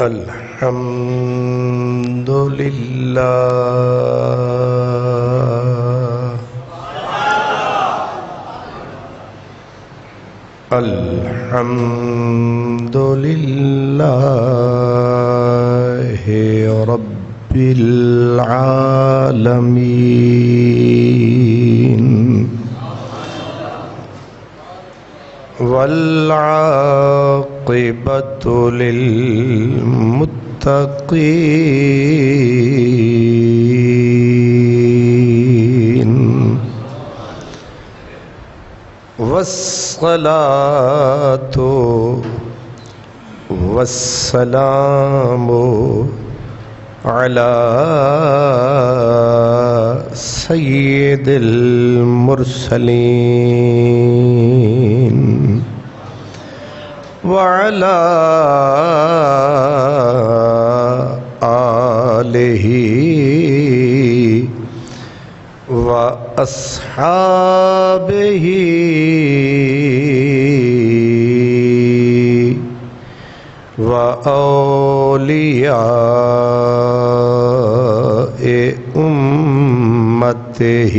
الحمد لله الحمد لله رب العالمين والعاقبة للمتقين والصلاة والسلام على سيد المرسلين وعلى آله وأصحابه وأولياء أمته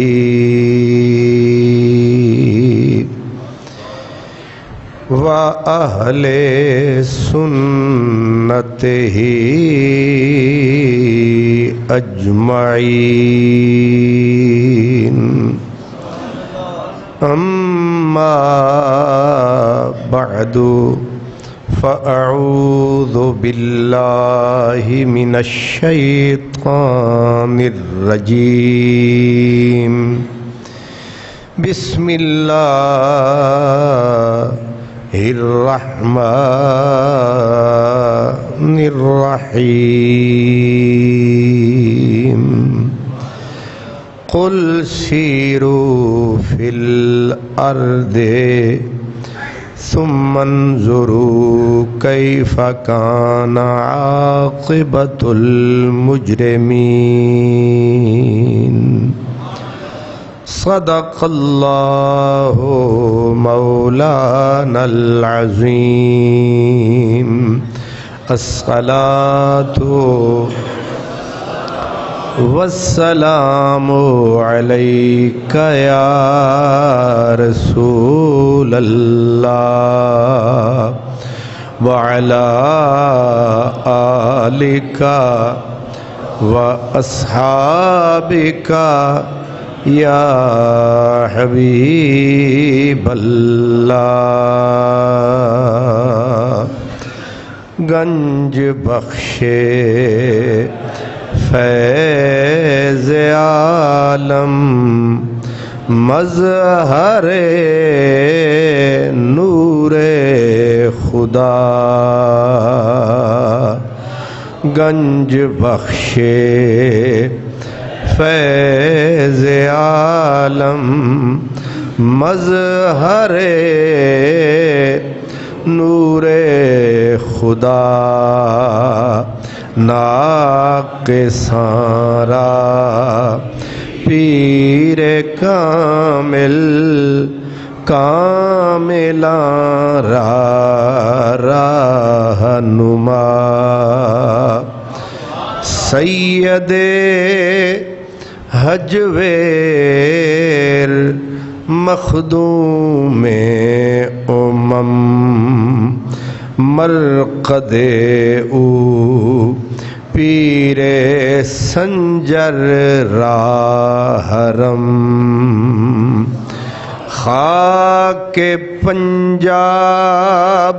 وأهل سنته أجمعين أما بعد فأعوذ بالله من الشيطان الرجيم بسم الله الرحمن الرحيم قل سيروا في الأرض ثم انظروا كيف كان عاقبة المجرمين صدق الله مولانا العظيم الصلاة والسلام عليك يا رسول الله وعلى آلك وأصحابك یا حبیب اللہ گنج بخشے فیض عالم مظہر نور خدا گنج بخشے فیض عالم مظہر نور خدا ناقصاں را پیر کامل کاملاں رہنما سید حجویر مخدوم امم مرقد او پیر سنجر راہرم خاک پنجاب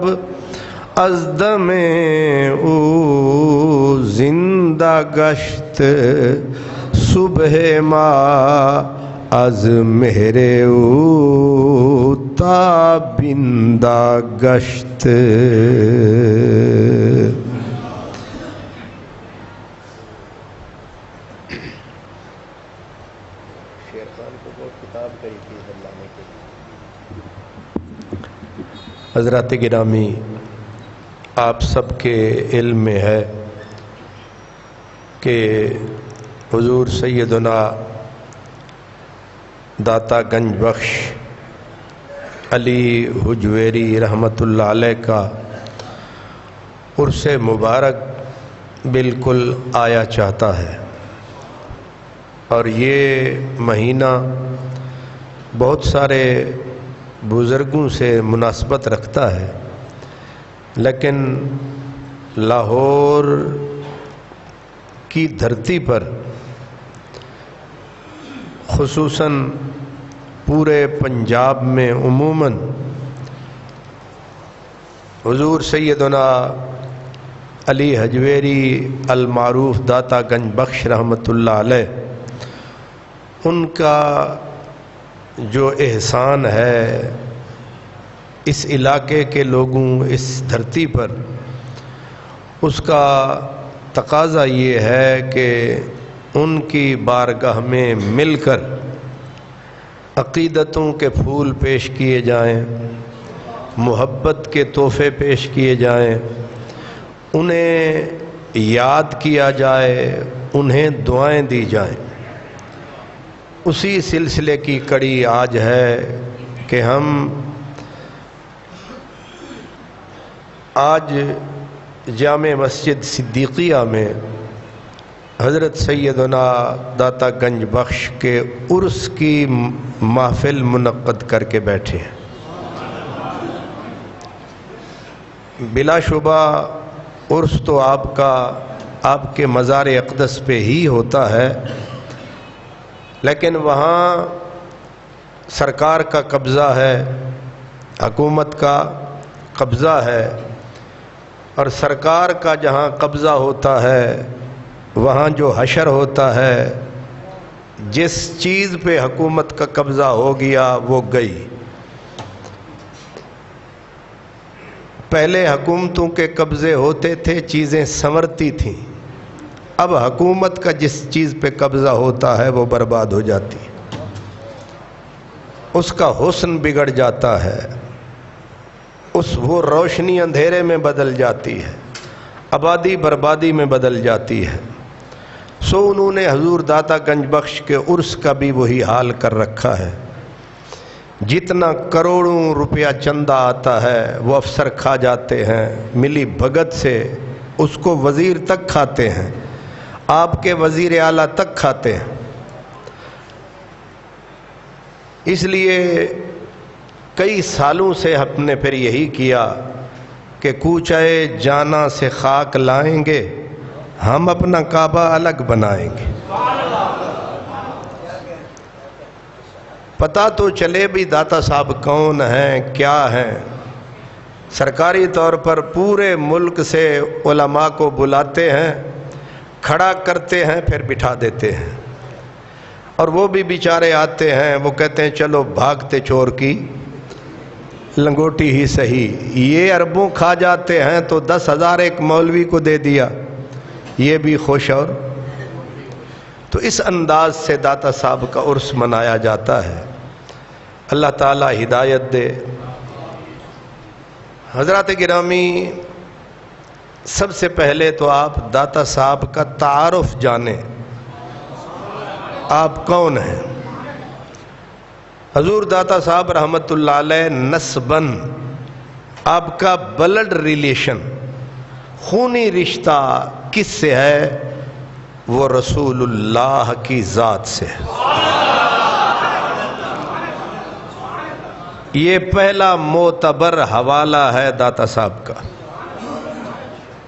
از دم او زندہ گشت صبح ما از مہر او تابندہ گشت شیر خان کو بہت کتاب کہی تھی لانے کے لیے. حضرات گرامی، آپ سب کے علم میں ہے کہ حضور سیدنا داتا گنج بخش علی حجویری رحمۃ اللہ علیہ کا عرس مبارک بالکل آیا چاہتا ہے، اور یہ مہینہ بہت سارے بزرگوں سے مناسبت رکھتا ہے، لیکن لاہور کی دھرتی پر خصوصاً پورے پنجاب میں عموماً حضور سیدنا علی حجویری المعروف داتا گنج بخش رحمۃ اللہ علیہ، ان کا جو احسان ہے اس علاقے کے لوگوں، اس دھرتی پر، اس کا تقاضا یہ ہے کہ ان کی بارگاہ میں مل کر عقیدتوں کے پھول پیش کیے جائیں، محبت کے تحفے پیش کیے جائیں، انہیں یاد کیا جائے، انہیں دعائیں دی جائیں۔ اسی سلسلے کی کڑی آج ہے کہ ہم آج جامع مسجد صدیقیہ میں حضرت سیدنا داتا گنج بخش کے عرس کی محفل منعقد کر کے بیٹھے ہیں۔ بلا شبہ عرس تو آپ کے مزار اقدس پہ ہی ہوتا ہے، لیکن وہاں سرکار کا قبضہ ہے، حکومت کا قبضہ ہے، اور سرکار کا جہاں قبضہ ہوتا ہے وہاں جو حشر ہوتا ہے، جس چیز پہ حکومت کا قبضہ ہو گیا وہ گئی۔ پہلے حکومتوں کے قبضے ہوتے تھے، چیزیں سنورتی تھیں، اب حکومت کا جس چیز پہ قبضہ ہوتا ہے وہ برباد ہو جاتی ہے، اس کا حسن بگڑ جاتا ہے، وہ روشنی اندھیرے میں بدل جاتی ہے، آبادی بربادی میں بدل جاتی ہے۔ سو انہوں نے حضور داتا گنج بخش کے عرس کا بھی وہی حال کر رکھا ہے۔ جتنا کروڑوں روپیہ چندہ آتا ہے وہ افسر کھا جاتے ہیں، ملی بھگت سے اس کو وزیر تک کھاتے ہیں، آپ کے وزیر اعلیٰ تک کھاتے ہیں۔ اس لیے کئی سالوں سے ہم نے پھر یہی کیا کہ کوچے جانا سے خاک لائیں گے، ہم اپنا کعبہ الگ بنائیں گے۔ پتہ تو چلے بھی داتا صاحب کون ہیں، کیا ہیں۔ سرکاری طور پر پورے ملک سے علماء کو بلاتے ہیں، کھڑا کرتے ہیں، پھر بٹھا دیتے ہیں، اور وہ بھی بیچارے آتے ہیں، وہ کہتے ہیں چلو بھاگتے چور کی لنگوٹی ہی صحیح۔ یہ اربوں کھا جاتے ہیں تو 10,000 ایک مولوی کو دے دیا، یہ بھی خوش۔ اور تو اس انداز سے داتا صاحب کا عرس منایا جاتا ہے۔ اللہ تعالی ہدایت دے۔ حضرات گرامی، سب سے پہلے تو آپ داتا صاحب کا تعارف جانیں، آپ کون ہیں۔ حضور داتا صاحب رحمت اللہ علیہ نسباً آپ کا بلڈ ریلیشن، خونی رشتہ کس سے ہے؟ وہ رسول اللہ کی ذات سے ہے۔ یہ پہلا معتبر حوالہ ہے داتا صاحب کا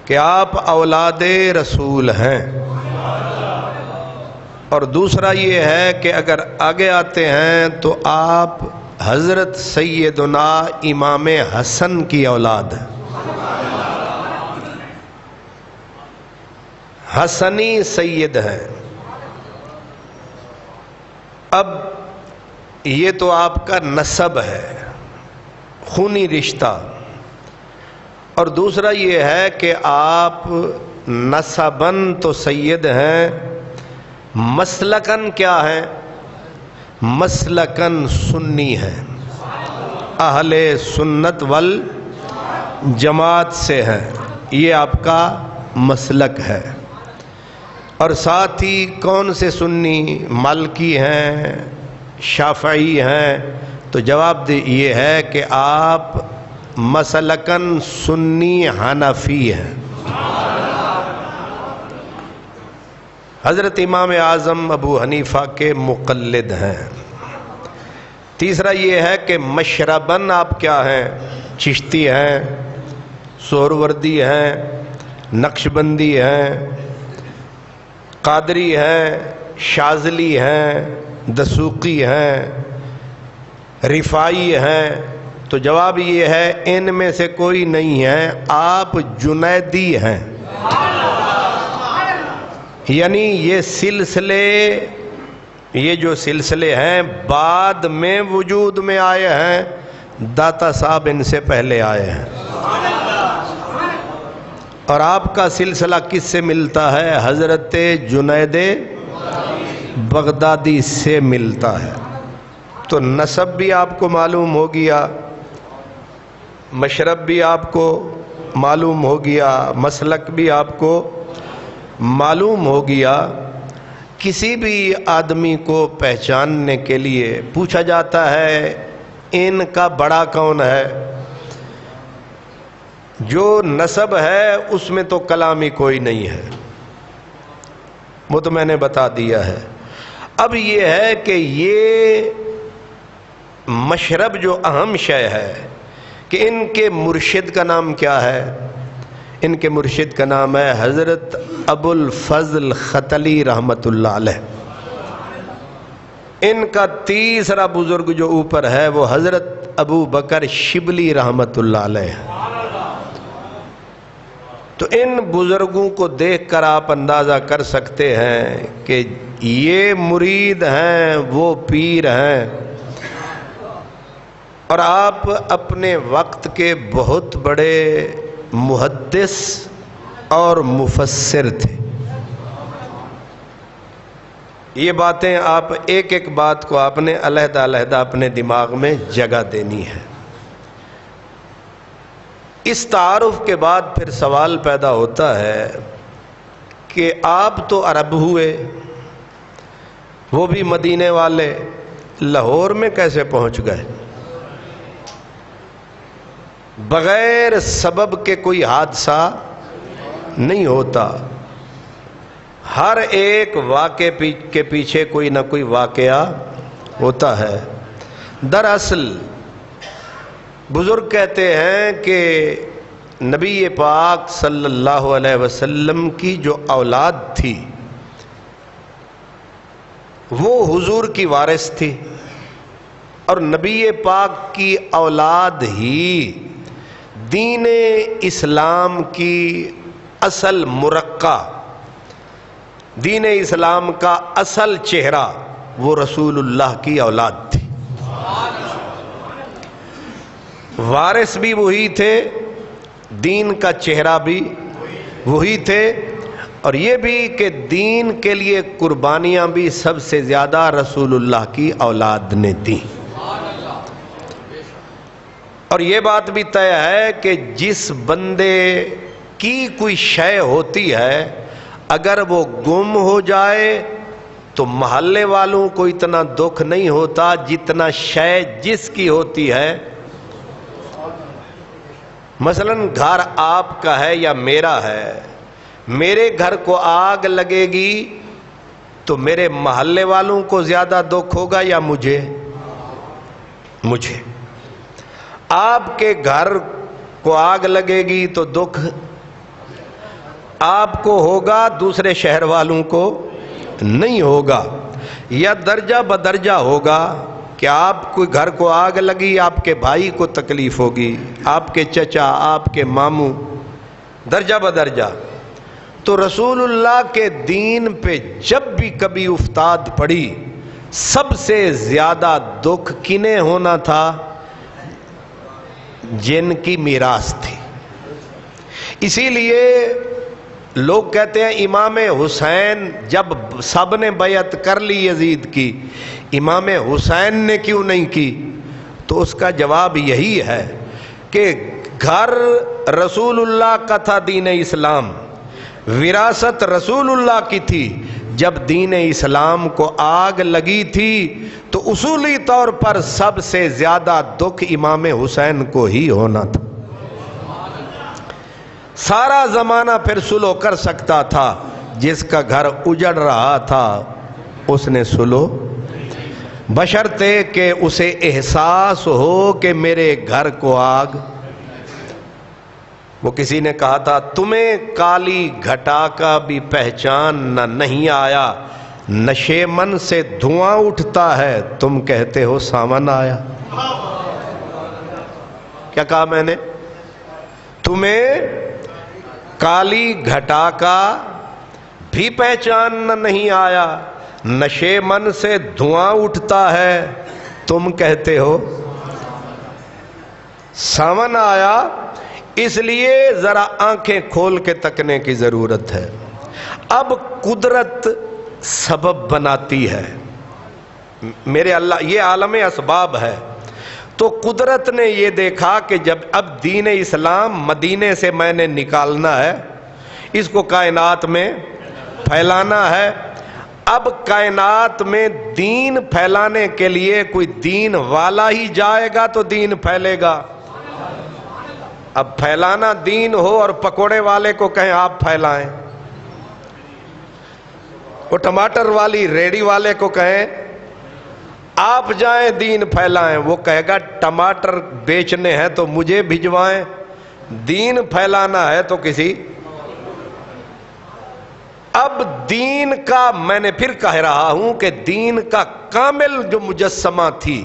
کہ آپ اولاد رسول ہیں، اور دوسرا یہ ہے کہ اگر آگے آتے ہیں تو آپ حضرت سیدنا امام حسن کی اولاد ہیں، حسنی سید ہیں۔ اب یہ تو آپ کا نسب ہے، خونی رشتہ، اور دوسرا یہ ہے کہ آپ نسباً تو سید ہیں، مسلکن کیا ہے؟ مسلکن سنی ہے، اہل سنت والجماعت سے ہیں، یہ آپ کا مسلک ہے۔ اور ساتھ ہی کون سے سنی؟ مالکی ہیں، شافعی ہیں؟ تو جواب یہ ہے کہ آپ مسلکن سنی حنفی ہیں۔ حضرت امام اعظم ابو حنیفہ کے مقلد ہیں۔ تیسرا یہ ہے کہ مشرباً آپ کیا ہیں؟ چشتی ہیں، سہروردی ہیں، نقشبندی ہیں، قادری ہیں، شاذلی ہیں، دسوقی ہیں، رفاعی ہیں۔ تو جواب یہ ہے ان میں سے کوئی نہیں ہے، آپ جنیدی ہیں۔ یعنی یہ جو سلسلے ہیں بعد میں وجود میں آئے ہیں، داتا صاحب ان سے پہلے آئے ہیں۔ اور آپ کا سلسلہ کس سے ملتا ہے؟ حضرت جنید بغدادی سے ملتا ہے۔ تو نسب بھی آپ کو معلوم ہو گیا، مشرب بھی آپ کو معلوم ہو گیا، مسلک بھی آپ کو معلوم ہو گیا۔ کسی بھی آدمی کو پہچاننے کے لیے پوچھا جاتا ہے ان کا بڑا کون ہے؟ جو نسب ہے اس میں تو کلام ہی کوئی نہیں ہے، وہ تو میں نے بتا دیا ہے۔ اب یہ ہے کہ یہ مشرب جو اہم شے ہے کہ ان کے مرشد کا نام کیا ہے؟ ان کے مرشد کا نام ہے حضرت ابو الفضل ختلی رحمت اللہ علیہ۔ ان کا تیسرا بزرگ جو اوپر ہے وہ حضرت ابو بکر شبلی رحمت اللہ علیہ۔ تو ان بزرگوں کو دیکھ کر آپ اندازہ کر سکتے ہیں کہ یہ مرید ہیں، وہ پیر ہیں، اور آپ اپنے وقت کے بہت بڑے محدث اور مفسر تھے۔ یہ باتیں آپ ایک ایک بات کو آپ نے علیحدہ علیحدہ اپنے دماغ میں جگہ دینی ہے۔ اس تعارف کے بعد پھر سوال پیدا ہوتا ہے کہ آپ تو عرب ہوئے، وہ بھی مدینے والے، لاہور میں کیسے پہنچ گئے؟ بغیر سبب کے کوئی حادثہ نہیں ہوتا، ہر ایک واقعے کے پیچھے کوئی نہ کوئی واقعہ ہوتا ہے۔ دراصل بزرگ کہتے ہیں کہ نبی پاک صلی اللہ علیہ وسلم کی جو اولاد تھی وہ حضور کی وارث تھی، اور نبی پاک کی اولاد ہی دین اسلام کی اصل مرقع، دین اسلام کا اصل چہرہ وہ رسول اللہ کی اولاد تھی۔ وارث بھی وہی تھے، دین کا چہرہ بھی وہی تھے، اور یہ بھی کہ دین کے لیے قربانیاں بھی سب سے زیادہ رسول اللہ کی اولاد نے دیں۔ اور یہ بات بھی طے ہے کہ جس بندے کی کوئی شے ہوتی ہے اگر وہ گم ہو جائے تو محلے والوں کو اتنا دکھ نہیں ہوتا جتنا شے جس کی ہوتی ہے۔ مثلا گھر آپ کا ہے یا میرا ہے، میرے گھر کو آگ لگے گی تو میرے محلے والوں کو زیادہ دکھ ہوگا یا مجھے؟ آپ کے گھر کو آگ لگے گی تو دکھ آپ کو ہوگا، دوسرے شہر والوں کو نہیں ہوگا، یا درجہ بدرجہ ہوگا کہ آپ کو گھر کو آگ لگی، آپ کے بھائی کو تکلیف ہوگی، آپ کے چچا، آپ کے ماموں، درجہ بدرجہ۔ تو رسول اللہ کے دین پہ جب بھی کبھی افتاد پڑی سب سے زیادہ دکھ کنہیں ہونا تھا؟ جن کی میراث تھی۔ اسی لیے لوگ کہتے ہیں امام حسین جب سب نے بیعت کر لی یزید کی، امام حسین نے کیوں نہیں کی؟ تو اس کا جواب یہی ہے کہ گھر رسول اللہ کا تھا، دین اسلام، وراثت رسول اللہ کی تھی۔ جب دین اسلام کو آگ لگی تھی تو اصولی طور پر سب سے زیادہ دکھ امام حسین کو ہی ہونا تھا۔ سارا زمانہ پھر سلو کر سکتا تھا جس کا گھر اجڑ رہا تھا اس نے سلو، بشرطے کہ اسے احساس ہو کہ میرے گھر کو آگ۔ وہ کسی نے کہا تھا تمہیں کالی گھٹا کا بھی پہچاننا نہیں آیا، نشے من سے دھواں اٹھتا ہے تم کہتے ہو ساون آیا۔ کیا کہا میں نے؟ تمہیں کالی گھٹا کا بھی پہچاننا نہیں آیا، نشے من سے دھواں اٹھتا ہے تم کہتے ہو ساون آیا۔ اس لیے ذرا آنکھیں کھول کے تکنے کی ضرورت ہے۔ اب قدرت سبب بناتی ہے، میرے اللہ، یہ عالم اسباب ہے، تو قدرت نے یہ دیکھا کہ جب اب دین اسلام مدینے سے میں نے نکالنا ہے، اس کو کائنات میں پھیلانا ہے۔ اب کائنات میں دین پھیلانے کے لیے کوئی دین والا ہی جائے گا تو دین پھیلے گا۔ اب پھیلانا دین ہو اور پکوڑے والے کو کہیں آپ پھیلائیں، وہ ٹماٹر والی ریڑی والے کو کہیں آپ جائیں دین پھیلائیں، وہ کہے گا ٹماٹر بیچنے ہیں تو مجھے بھجوائیں، دین پھیلانا ہے تو کسی۔ اب دین کا، میں نے پھر کہہ رہا ہوں کہ دین کا کامل جو مجسمہ تھی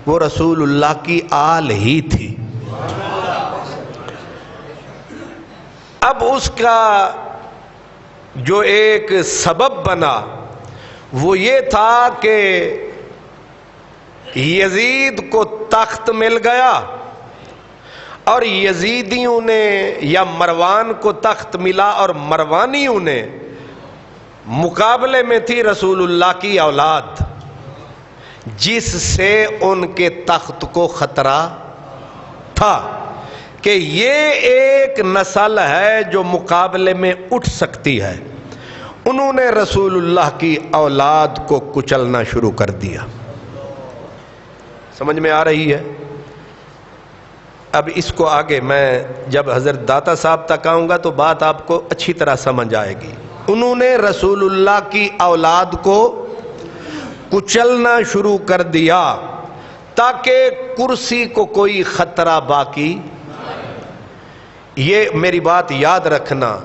وہ رسول اللہ کی آل ہی تھی۔ اب اس کا جو ایک سبب بنا وہ یہ تھا کہ یزید کو تخت مل گیا، اور یزیدیوں نے یا مروان کو تخت ملا، اور مروانیوں نے مقابلے میں تھی رسول اللہ کی اولاد جس سے ان کے تخت کو خطرہ تھا کہ یہ ایک نسل ہے جو مقابلے میں اٹھ سکتی ہے۔ انہوں نے رسول اللہ کی اولاد کو کچلنا شروع کر دیا۔ سمجھ میں آ رہی ہے؟ اب اس کو آگے میں جب حضرت داتا صاحب تک آؤں گا تو بات آپ کو اچھی طرح سمجھ آئے گی۔ انہوں نے رسول اللہ کی اولاد کو کچلنا شروع کر دیا تاکہ کرسی کو کوئی خطرہ باقی۔ یہ میری بات یاد رکھنا،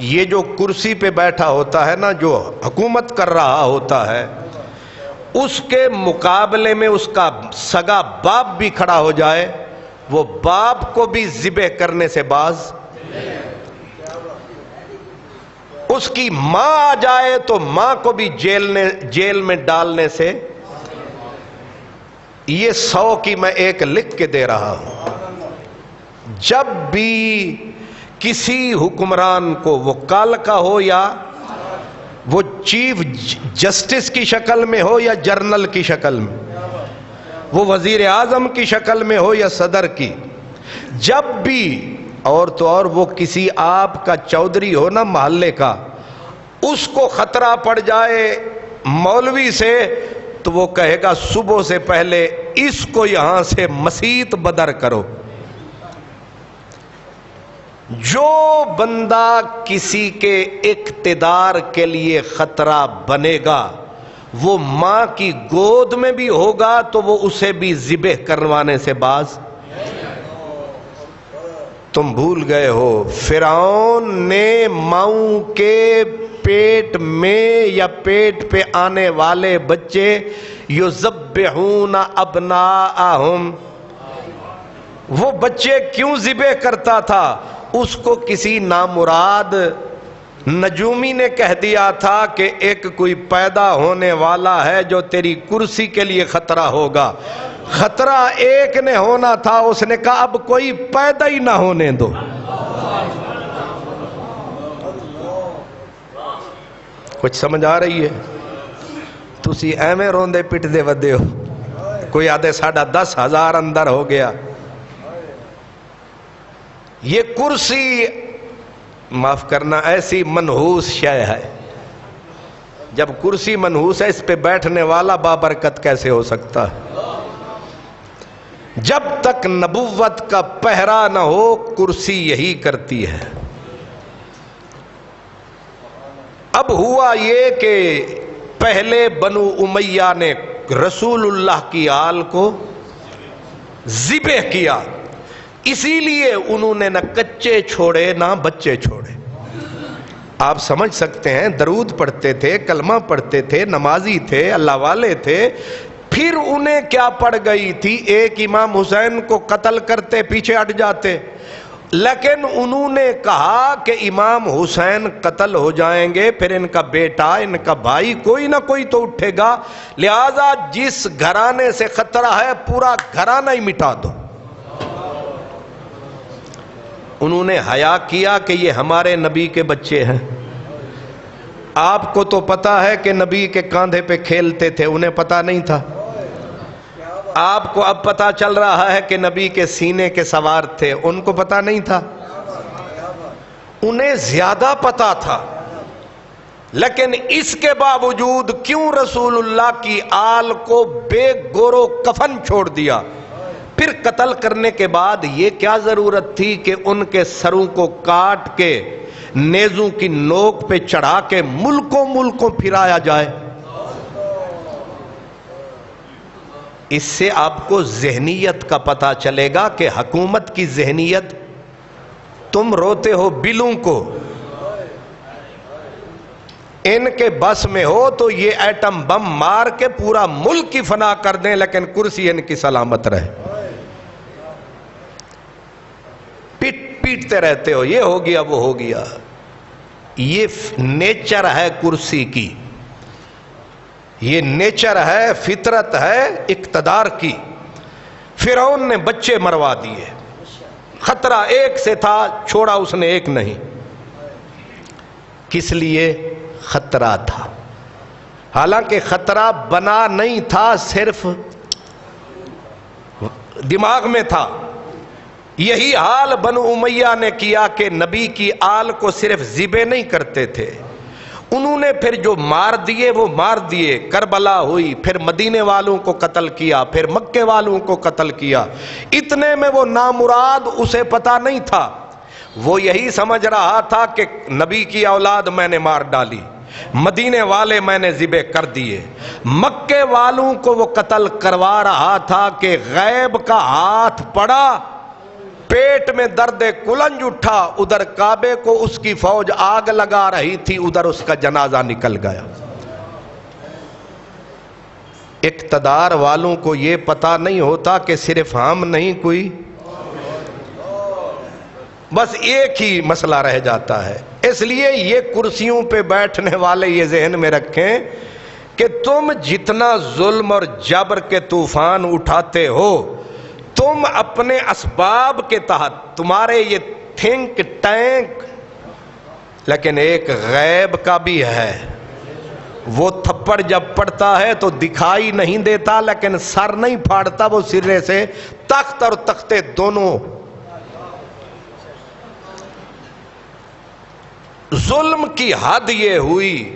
یہ جو کرسی پہ بیٹھا ہوتا ہے نا، جو حکومت کر رہا ہوتا ہے، اس کے مقابلے میں اس کا سگا باپ بھی کھڑا ہو جائے، وہ باپ کو بھی ذبح کرنے سے باز، اس کی ماں آ جائے تو ماں کو بھی جیل میں ڈالنے سے۔ یہ 100 کی میں ایک لکھ کے دے رہا ہوں۔ جب بھی کسی حکمران کو، وہ کال کا ہو یا وہ چیف جسٹس کی شکل میں ہو یا جرنل کی شکل میں، وہ وزیر اعظم کی شکل میں ہو یا صدر کی، جب بھی، اور تو اور وہ کسی آپ کا چودھری ہو نا محلے کا، اس کو خطرہ پڑ جائے مولوی سے تو وہ کہے گا صبح سے پہلے اس کو یہاں سے مسیت بدر کرو۔ جو بندہ کسی کے اقتدار کے لیے خطرہ بنے گا وہ ماں کی گود میں بھی ہوگا تو وہ اسے بھی ذبح کروانے سے باز۔ تم بھول گئے ہو فرعون نے ماؤں کے پیٹ میں یا پیٹ پہ آنے والے بچے یذبحون ابناءہم، وہ بچے کیوں ذبح کرتا تھا؟ اس کو کسی نامراد نجومی نے کہہ دیا تھا کہ ایک کوئی پیدا ہونے والا ہے جو تیری کرسی کے لیے خطرہ ہوگا۔ خطرہ ایک نے ہونا تھا، اس نے کہا اب کوئی پیدا ہی نہ ہونے دو۔ کچھ سمجھ آ رہی ہے؟ تسی ایویں روندے پٹدے ودے ہو، کوئی آدھے ساڑھا 10,000 اندر ہو گیا۔ یہ کرسی، معاف کرنا، ایسی منحوس شے ہے، جب کرسی منحوس ہے اس پہ بیٹھنے والا بابرکت کیسے ہو سکتا ہے؟ جب تک نبوت کا پہرا نہ ہو کرسی یہی کرتی ہے۔ اب ہوا یہ کہ پہلے بنو امیہ نے رسول اللہ کی آل کو ذبح کیا، اسی لیے انہوں نے نہ کچے چھوڑے نہ بچے چھوڑے۔ آپ سمجھ سکتے ہیں، درود پڑھتے تھے، کلمہ پڑھتے تھے، نمازی تھے، اللہ والے تھے، پھر انہیں کیا پڑ گئی تھی؟ ایک امام حسین کو قتل کرتے پیچھے ہٹ جاتے، لیکن انہوں نے کہا کہ امام حسین قتل ہو جائیں گے، پھر ان کا بیٹا، ان کا بھائی، کوئی نہ کوئی تو اٹھے گا، لہذا جس گھرانے سے خطرہ ہے پورا گھرانہ ہی مٹا دو۔ انہوں نے حیا کیا کہ یہ ہمارے نبی کے بچے ہیں۔ آپ کو تو پتا ہے کہ نبی کے کاندھے پہ کھیلتے تھے، انہیں پتا نہیں تھا۔ آپ کو اب پتا چل رہا ہے کہ نبی کے سینے کے سوار تھے، ان کو پتا نہیں تھا؟ انہیں زیادہ پتا تھا، لیکن اس کے باوجود کیوں رسول اللہ کی آل کو بے گورو کفن چھوڑ دیا؟ پھر قتل کرنے کے بعد یہ کیا ضرورت تھی کہ ان کے سروں کو کاٹ کے نیزوں کی نوک پہ چڑھا کے ملکوں ملکوں پھرایا جائے؟ اس سے آپ کو ذہنیت کا پتہ چلے گا کہ حکومت کی ذہنیت، تم روتے ہو بلوں کو، ان کے بس میں ہو تو یہ ایٹم بم مار کے پورا ملک کی فنا کر دیں، لیکن کرسی ان کی سلامت رہے۔ پیٹتے رہتے ہو، یہ ہو گیا وہ ہو گیا۔ یہ نیچر ہے کرسی کی، یہ نیچر ہے، فطرت ہے اقتدار کی۔ فرعون نے بچے مروا دیے، خطرہ ایک سے تھا، چھوڑا اس نے ایک نہیں۔ کس لیے؟ خطرہ تھا، حالانکہ خطرہ بنا نہیں تھا، صرف دماغ میں تھا۔ یہی حال بنو امیہ نے کیا کہ نبی کی آل کو صرف ذبح نہیں کرتے تھے، انہوں نے پھر جو مار دیے وہ مار دیے۔ کربلا ہوئی، پھر مدینے والوں کو قتل کیا، پھر مکے والوں کو قتل کیا۔ اتنے میں وہ نامراد، اسے پتا نہیں تھا، وہ یہی سمجھ رہا تھا کہ نبی کی اولاد میں نے مار ڈالی، مدینے والے میں نے ذبح کر دیے۔ مکے والوں کو وہ قتل کروا رہا تھا کہ غیب کا ہاتھ پڑا، پیٹ میں درد کلنج اٹھا، ادھر کعبے کو اس کی فوج آگ لگا رہی تھی، ادھر اس کا جنازہ نکل گیا۔ اقتدار والوں کو یہ پتا نہیں ہوتا کہ صرف ہم نہیں، کوئی بس ایک ہی مسئلہ رہ جاتا ہے۔ اس لیے یہ کرسیوں پہ بیٹھنے والے یہ ذہن میں رکھیں کہ تم جتنا ظلم اور جبر کے طوفان اٹھاتے ہو، تم اپنے اسباب کے تحت، تمہارے یہ تھنک ٹینک، لیکن ایک غیب کا بھی ہے۔ وہ تھپڑ جب پڑتا ہے تو دکھائی نہیں دیتا، لیکن سر نہیں پھاڑتا، وہ سرے سے تخت اور تختے دونوں۔ ظلم کی حد یہ ہوئی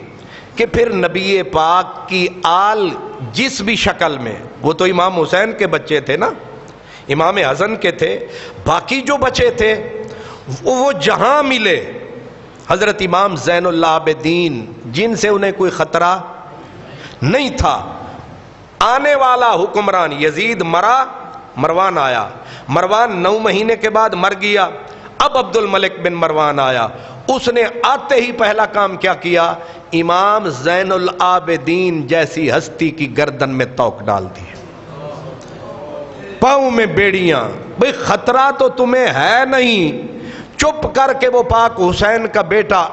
کہ پھر نبی پاک کی آل جس بھی شکل میں، وہ تو امام حسین کے بچے تھے نا، امام حسن کے تھے، باقی جو بچے تھے وہ جہاں ملے، حضرت امام زین العابدین جن سے انہیں کوئی خطرہ نہیں تھا، آنے والا حکمران یزید مرا، مروان آیا، مروان 9 مہینے کے بعد مر گیا، اب عبد الملک بن مروان آیا، اس نے آتے ہی پہلا کام کیا کیا؟ امام زین العابدین جیسی ہستی کی گردن میں توق ڈال دی، پاؤں میں بیڑیاں۔ بھئی خطرہ تو تمہیں ہے نہیں، چپ کر کے وہ پاک حسین کا بیٹا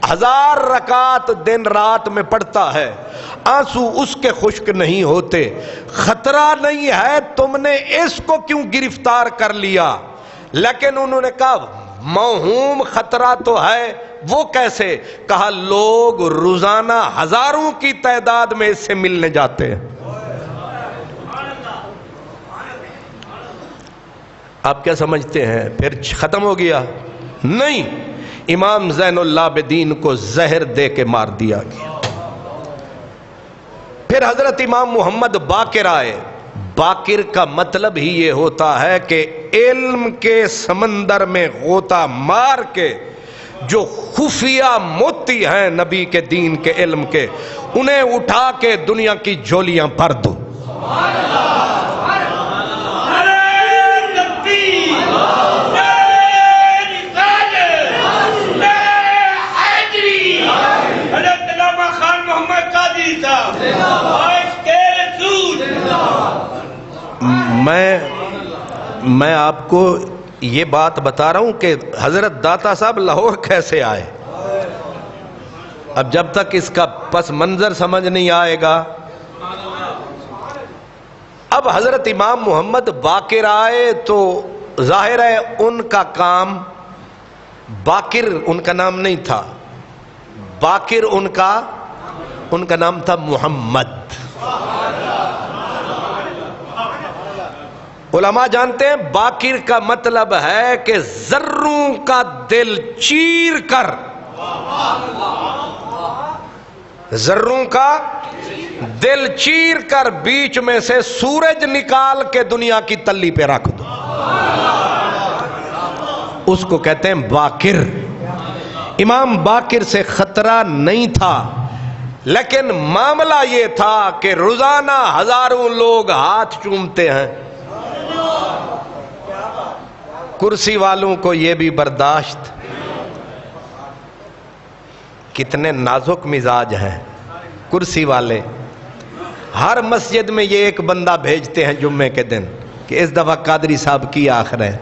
1000 رکعت دن رات میں پڑھتا ہے، آنسو اس کے خشک نہیں ہوتے۔ خطرہ نہیں ہے، تم نے اس کو کیوں گرفتار کر لیا؟ لیکن انہوں نے کہا موہوم خطرہ تو ہے، وہ کیسے؟ کہا لوگ روزانہ ہزاروں کی تعداد میں اس سے ملنے جاتے ہیں۔ آپ کیا سمجھتے ہیں پھر ختم ہو گیا؟ نہیں، امام زین العابدین کو زہر دے کے مار دیا گیا۔ پھر حضرت امام محمد باقر آئے۔ باقر کا مطلب ہی یہ ہوتا ہے کہ علم کے سمندر میں غوطہ مار کے جو خفیہ موتی موتی ہیں نبی کے دین کے علم کے، انہیں اٹھا کے دنیا کی جھولیاں بھر دو۔ میں آپ کو یہ بات بتا رہا ہوں کہ حضرت داتا صاحب لاہور کیسے آئے۔ اب جب تک اس کا پس منظر سمجھ نہیں آئے گا، اب حضرت امام محمد باقر آئے تو ظاہر ہے ان کا کام، باقر ان کا نام نہیں تھا، باقر ان کا نام تھا محمد۔ علماء جانتے ہیں باقر کا مطلب ہے کہ ذروں کا دل چیر کر، ذروں کا دل چیر کر بیچ میں سے سورج نکال کے دنیا کی تلی پہ رکھ دو، اس کو کہتے ہیں باقر۔ امام باقر سے خطرہ نہیں تھا، لیکن معاملہ یہ تھا کہ روزانہ ہزاروں لوگ ہاتھ چومتے ہیں۔ کرسی والوں کو یہ بھی برداشت، کتنے نازک مزاج ہیں کرسی والے۔ ہر مسجد میں یہ ایک بندہ بھیجتے ہیں جمعے کے دن کہ اس دفعہ قادری صاحب کی آخر ہے،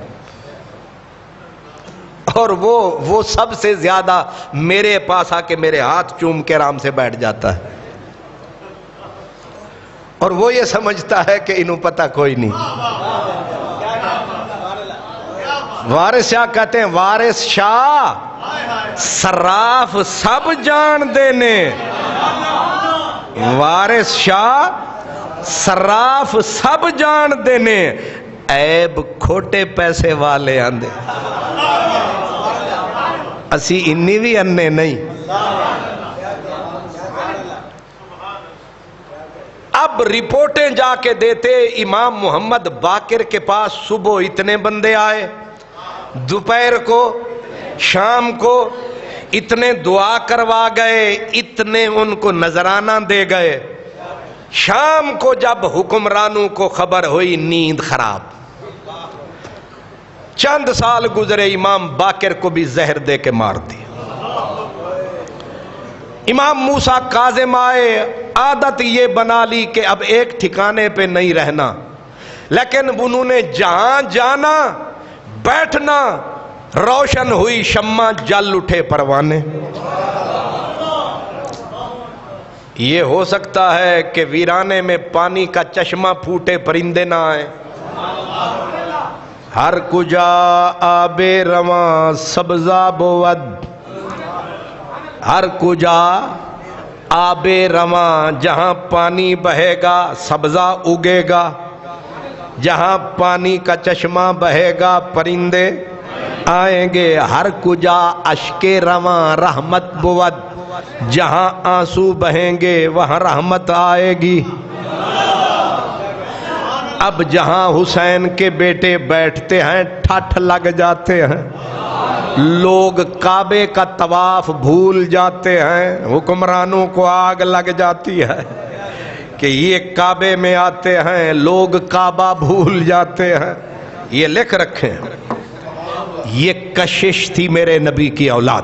اور وہ سب سے زیادہ میرے پاس آ کے میرے ہاتھ چوم کے آرام سے بیٹھ جاتا ہے، اور وہ یہ سمجھتا ہے کہ انہوں پتہ کوئی نہیں۔ وارث شاہ کہتے ہیں وارث شاہ صراف سب جان دینے، وارث شاہ صراف سب جان دینے، عیب کھوٹے پیسے والے آندے، اسی انی بھی انے نہیں۔ اب رپورٹیں جا کے دیتے امام محمد باقر کے پاس صبح اتنے بندے آئے، دوپہر کو، شام کو اتنے دعا کروا گئے، اتنے ان کو نذرانہ دے گئے۔ شام کو جب حکمرانوں کو خبر ہوئی نیند خراب، چند سال گزرے امام باقر کو بھی زہر دے کے مار دیا۔ امام موسیٰ کاظم آئے، عادت یہ بنا لی کہ اب ایک ٹھکانے پہ نہیں رہنا، لیکن انہوں نے جہاں جانا بیٹھنا، روشن ہوئی شمع جل اٹھے پروانے۔ یہ ہو سکتا ہے کہ ویرانے میں پانی کا چشمہ پھوٹے پرندے نہ آئیں۔ ہر کجا آب رواں سبزہ بود، ہر کجا آب رواں، جہاں پانی بہے گا سبزہ اگے گا، جہاں پانی کا چشمہ بہے گا پرندے آئیں گے۔ ہر کجا اشک رواں رحمت بود، جہاں آنسو بہیں گے وہاں رحمت آئے گی۔ اب جہاں حسین کے بیٹے بیٹھتے ہیں ٹھٹھ لگ جاتے ہیں، لوگ کعبے کا طواف بھول جاتے ہیں، حکمرانوں کو آگ لگ جاتی ہے کہ یہ کعبے میں آتے ہیں، لوگ کعبہ بھول جاتے ہیں۔ یہ لکھ رکھیں، یہ کشش تھی میرے نبی کی اولاد،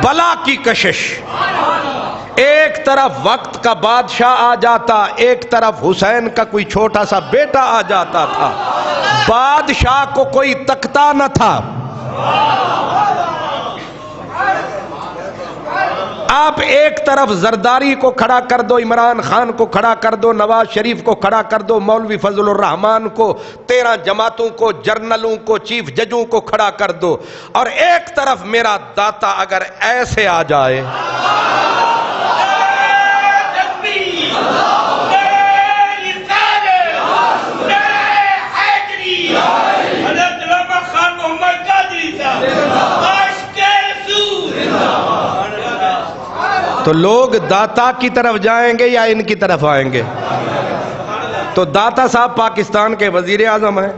بلا کی کشش۔ ایک طرف وقت کا بادشاہ آ جاتا، ایک طرف حسین کا کوئی چھوٹا سا بیٹا آ جاتا تھا، بادشاہ کو کوئی تکتا نہ تھا۔ آپ ایک طرف زرداری کو کھڑا کر دو، عمران خان کو کھڑا کر دو، نواز شریف کو کھڑا کر دو، مولوی فضل الرحمان کو، 13 جماعتوں کو، جرنلوں کو، چیف ججوں کو کھڑا کر دو، اور ایک طرف میرا داتا اگر ایسے آ جائے، تو لوگ داتا کی طرف جائیں گے یا ان کی طرف آئیں گے؟ تو داتا صاحب پاکستان کے وزیر اعظم ہیں،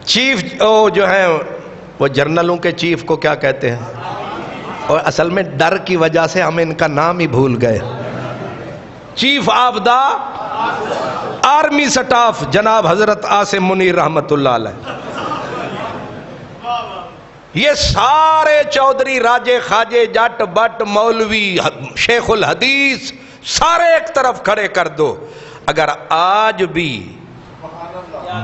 چیف جو ہیں وہ جرنلوں کے چیف کو کیا کہتے ہیں؟ اور اصل میں ڈر کی وجہ سے ہم ان کا نام ہی بھول گئے. Chief of the army staff جناب حضرت عاصم منیر رحمت اللہ علیہ. یہ سارے چودھری راجے خواجے جٹ بٹ مولوی شیخ الحدیث سارے ایک طرف کھڑے کر دو، اگر آج بھی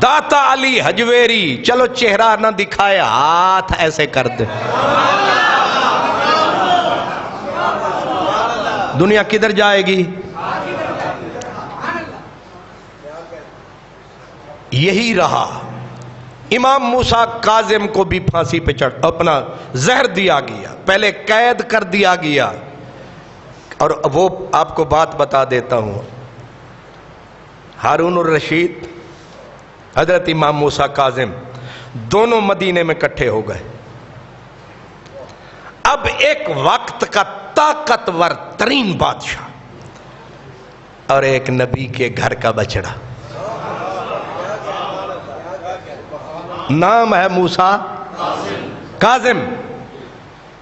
داتا علی حجویری چلو چہرہ نہ دکھائے ہاتھ ایسے کر دے، دنیا کدھر جائے گی؟ یہی رہا. امام موسیٰ کاظم کو بھی پھانسی پہ چڑھ اپنا زہر دیا گیا، پہلے قید کر دیا گیا. اور وہ آپ کو بات بتا دیتا ہوں، ہارون الرشید حضرت امام موسیٰ کاظم دونوں مدینے میں کٹھے ہو گئے. اب ایک وقت کا طاقتور ترین بادشاہ اور ایک نبی کے گھر کا بچڑا، نام ہے موسیٰ کاظم.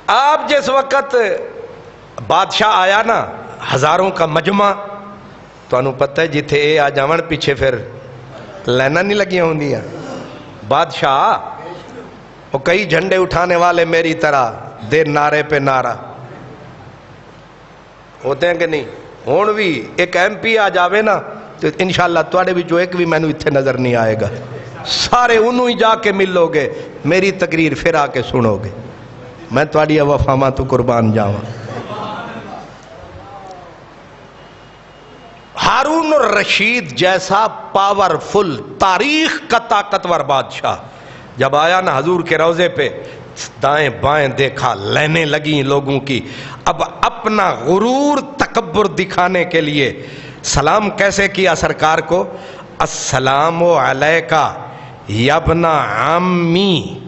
آپ جس وقت بادشاہ آیا نا، ہزاروں کا مجمع، تو انہوں پتہ ہے جتھے اے آ جاون پیچھے پھر لینا نہیں لگی ہوں دیا. بادشاہ وہ کئی جھنڈے اٹھانے والے میری طرح دے نعرے پہ نعرہ ہوتے ہیں کہ نہیں؟ ہون بھی ایک ایم پی آ جاوے نا تو انشاءاللہ تواڈے بھی جو ایک بھی مینوں اتھے نظر نہیں آئے گا، سارے انہوں ہی جا کے ملو گے، میری تقریر پھر آ کے سنو گے. میں تواڈی وفاواں تو قربان جاواں. ہارون الرشید جیسا پاورفل تاریخ کا طاقتور بادشاہ جب آیا نا حضور کے روضے پہ، دائیں بائیں دیکھا، لینے لگیں لوگوں کی. اب اپنا غرور تکبر دکھانے کے لیے سلام کیسے کیا سرکار کو؟ السلام علیکہ یا ابن عمی،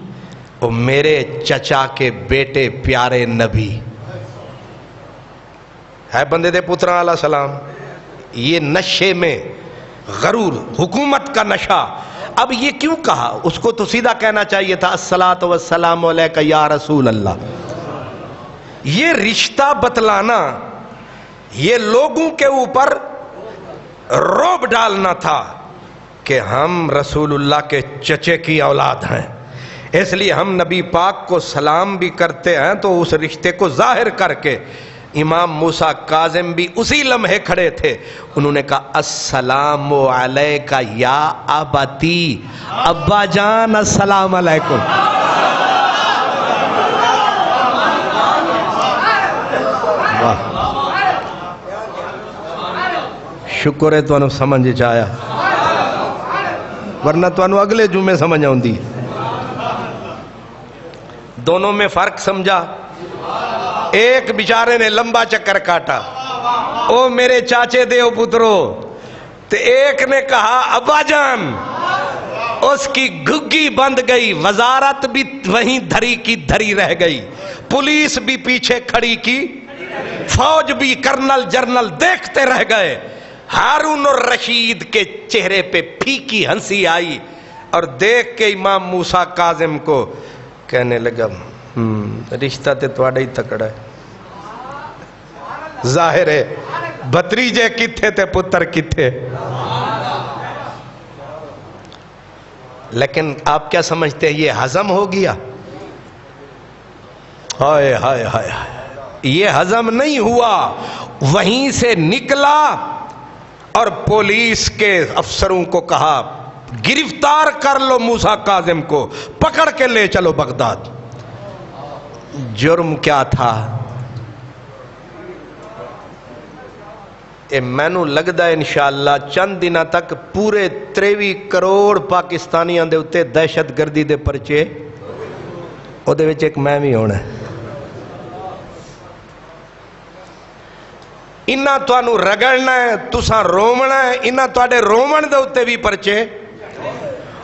وہ میرے چچا کے بیٹے پیارے نبی ہے، بندے دے پتران علیہ السلام. یہ نشے میں غرور، حکومت کا نشہ. اب یہ کیوں کہا؟ اس کو تو سیدھا کہنا چاہیے تھا الصلاۃ والسلام علیکہ یا رسول اللہ. یہ رشتہ بتلانا، یہ لوگوں کے اوپر رعب ڈالنا تھا کہ ہم رسول اللہ کے چچے کی اولاد ہیں، اس لیے ہم نبی پاک کو سلام بھی کرتے ہیں تو اس رشتے کو ظاہر کر کے. امام موسیٰ کاظم بھی اسی لمحے کھڑے تھے، انہوں نے کہا السلام علیکہ یا ابتی، ابا جان السلام علیکم. شکر ہے تو انہوں سمجھ جایا، ورنہ تو انہوں اگلے جمعے سمجھ آؤں دی. دونوں میں فرق سمجھا. ایک بیچارے نے لمبا چکر کاٹا، او میرے چاچے دیو پترو، تو ایک نے کہا ابا جان. اس کی گھگی بند گئی، وزارت بھی وہیں دھری کی دھری رہ گئی، پولیس بھی پیچھے کھڑی کی، فوج بھی کرنل جرنل دیکھتے رہ گئے. ہارون الرشید کے چہرے پہ پھیکی ہنسی آئی اور دیکھ کے امام موسیٰ کاظم کو کہنے لگا رشتہ تے تواڈا ہی تکڑا ہے. ظاہر ہے بھتریجے کتھے تے پتر کتھے. لیکن آپ کیا سمجھتے ہیں یہ ہضم ہو گیا؟ ہائے ہائے ہائے، یہ ہضم نہیں ہوا. وہیں سے نکلا اور پولیس کے افسروں کو کہا گرفتار کر لو موسیٰ کاظم کو، پکڑ کے لے چلو بغداد. جرم کیا تھا؟ مینو لگدا ہے انشاءاللہ چند دنہ تک پورے 23 کروڑ پاکستانیاں دے اتے دہشت گردی دے پرچے، او دے وچ ایک میں بھی ہونا ہے. انہاں تانوں رگڑنا ہے، تساں رومنا ہے، انہاں تواڈے رومن دے اتے بھی پرچے،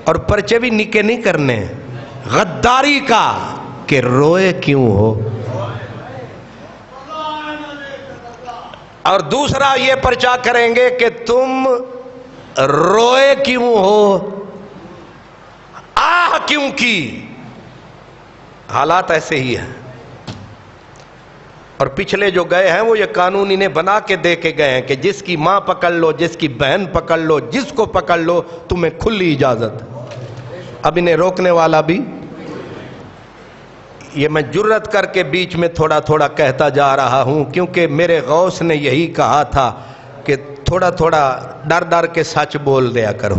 اور پرچے بھی نکے نہیں کرنے غداری کا کہ روئے کیوں ہو. اور دوسرا یہ پرچہ کریں گے کہ تم روئے کیوں ہو، آہ کیوں کی. حالات ایسے ہی ہیں. اور پچھلے جو گئے ہیں وہ یہ قانون انہیں بنا کے دے کے گئے ہیں کہ جس کی ماں پکڑ لو، جس کی بہن پکڑ لو، جس کو پکڑ لو، تمہیں کھلی اجازت. اب انہیں روکنے والا بھی. یہ میں جرت کر کے بیچ میں تھوڑا تھوڑا کہتا جا رہا ہوں کیونکہ میرے غوث نے یہی کہا تھا کہ تھوڑا تھوڑا ڈر ڈر کے سچ بول دیا کرو.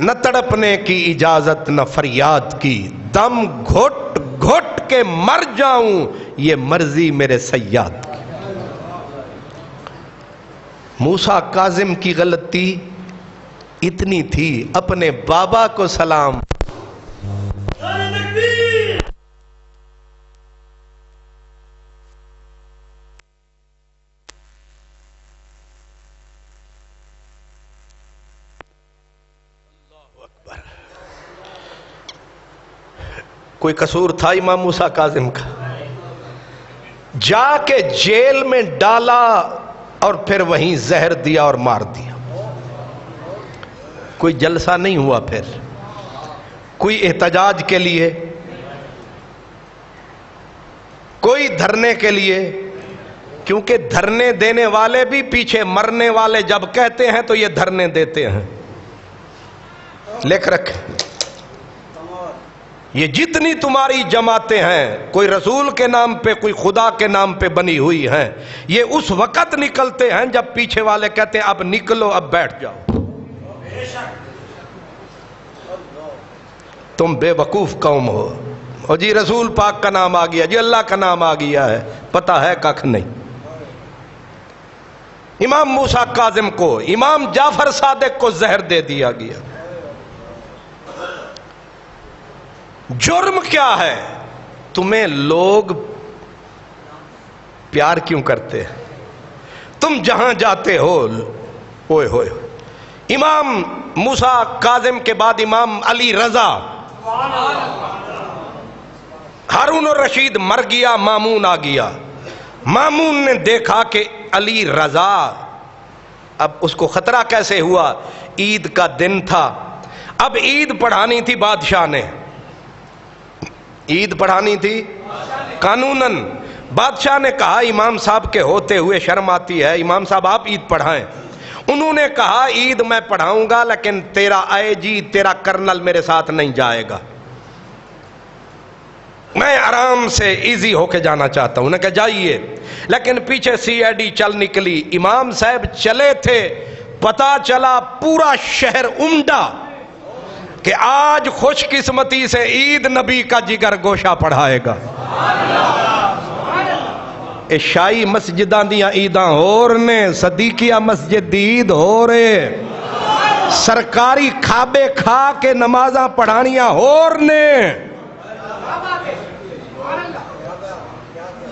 نہ تڑپنے کی اجازت نہ فریاد کی، دم گھٹ گھٹ کے مر جاؤں یہ مرضی میرے سیاد کی. موسیٰ کاظم کی غلطی اتنی تھی، اپنے بابا کو سلام. کوئی قصور تھا امام موسیٰ کاظم کا؟ جا کے جیل میں ڈالا اور پھر وہیں زہر دیا اور مار دیا. کوئی جلسہ نہیں ہوا، پھر کوئی احتجاج کے لیے، کوئی دھرنے کے لیے. کیونکہ دھرنے دینے والے بھی پیچھے مرنے والے جب کہتے ہیں تو یہ دھرنے دیتے ہیں. لکھ رکھیں یہ جتنی تمہاری جماعتیں ہیں، کوئی رسول کے نام پہ کوئی خدا کے نام پہ بنی ہوئی ہیں، یہ اس وقت نکلتے ہیں جب پیچھے والے کہتے ہیں اب نکلو، اب بیٹھ جاؤ. تم بے وقوف قوم ہو. اور جی رسول پاک کا نام آ گیا، جی اللہ کا نام آ گیا ہے، پتہ ہے ککھ نہیں. امام موسیٰ کاظم کو، امام جعفر صادق کو زہر دے دیا گیا. جرم کیا ہے؟ تمہیں لوگ پیار کیوں کرتے ہیں؟ تم جہاں جاتے ہو اوئے ہوئے. امام موسیٰ کاظم کے بعد امام علی رضا، ہارون الرشید مر گیا، مامون آ گیا. مامون نے دیکھا کہ علی رضا، اب اس کو خطرہ کیسے ہوا؟ عید کا دن تھا، اب عید پڑھانی تھی بادشاہ نے، عید پڑھانی تھی قانوناً. بادشاہ نے کہا امام صاحب کے ہوتے ہوئے شرم آتی ہے، امام صاحب آپ عید پڑھائیں. انہوں نے کہا عید میں پڑھاؤں گا لیکن تیرا آئے جی، تیرا کرنل میرے ساتھ نہیں جائے گا، میں آرام سے ایزی ہو کے جانا چاہتا ہوں. انہوں نے کہا جائیے. لیکن پیچھے سی آئی ڈی چل نکلی. امام صاحب چلے تھے، پتا چلا پورا شہر امڈا کہ آج خوش قسمتی سے عید نبی کا جگر گوشہ پڑھائے گا. عشائی مسجداں دیاں عیداں ہور نے، صدیقیہ مسجد دی عید ہو رہے، سرکاری کھابے کھا کے نمازاں پڑھانیاں ہور نے.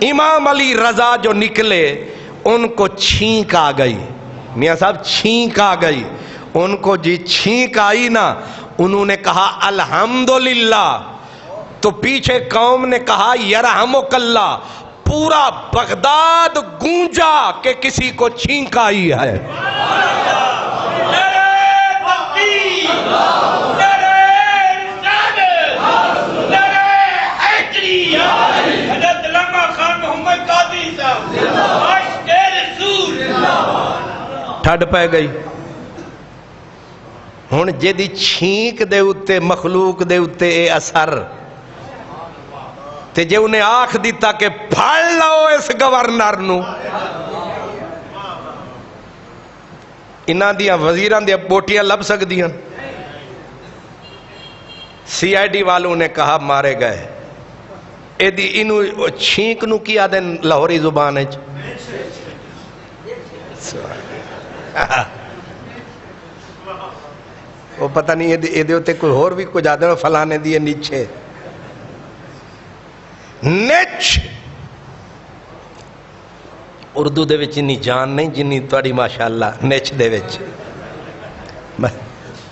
امام علی رضا جو نکلے ان کو چھینک آ گئی. میاں صاحب چھینک آ گئی ان کو. جی چھینک آئی نا، انہوں نے کہا الحمدللہ. تو پیچھے قوم نے کہا یرحمک اللہ. پورا بغداد گونجا کہ کسی کو چھینک آئی ہے. ٹھڈ پہ گئی. ہن جیدی چھینک دے اتے مخلوق دے اتے اے اثر تے جے انہیں آکھ دیتا کہ پھاڑ لو اس گورنر نو، انہاں دیاں وزیران دیاں بوٹیاں لب سکدیاں. سی آئی ڈی والوں نے کہا مارے گئے. ایدی انہوں چھینک نو کیا دیں لاہوری زبان ہے. وہ پتہ نہیں ایدے ہوتے کوئی اور بھی کچھ آدھے فلانے دیئے نیچے نیچ. اردو دے وچ انی جان نہیں جنی توڑی ماشاءاللہ نیچ دے وچ.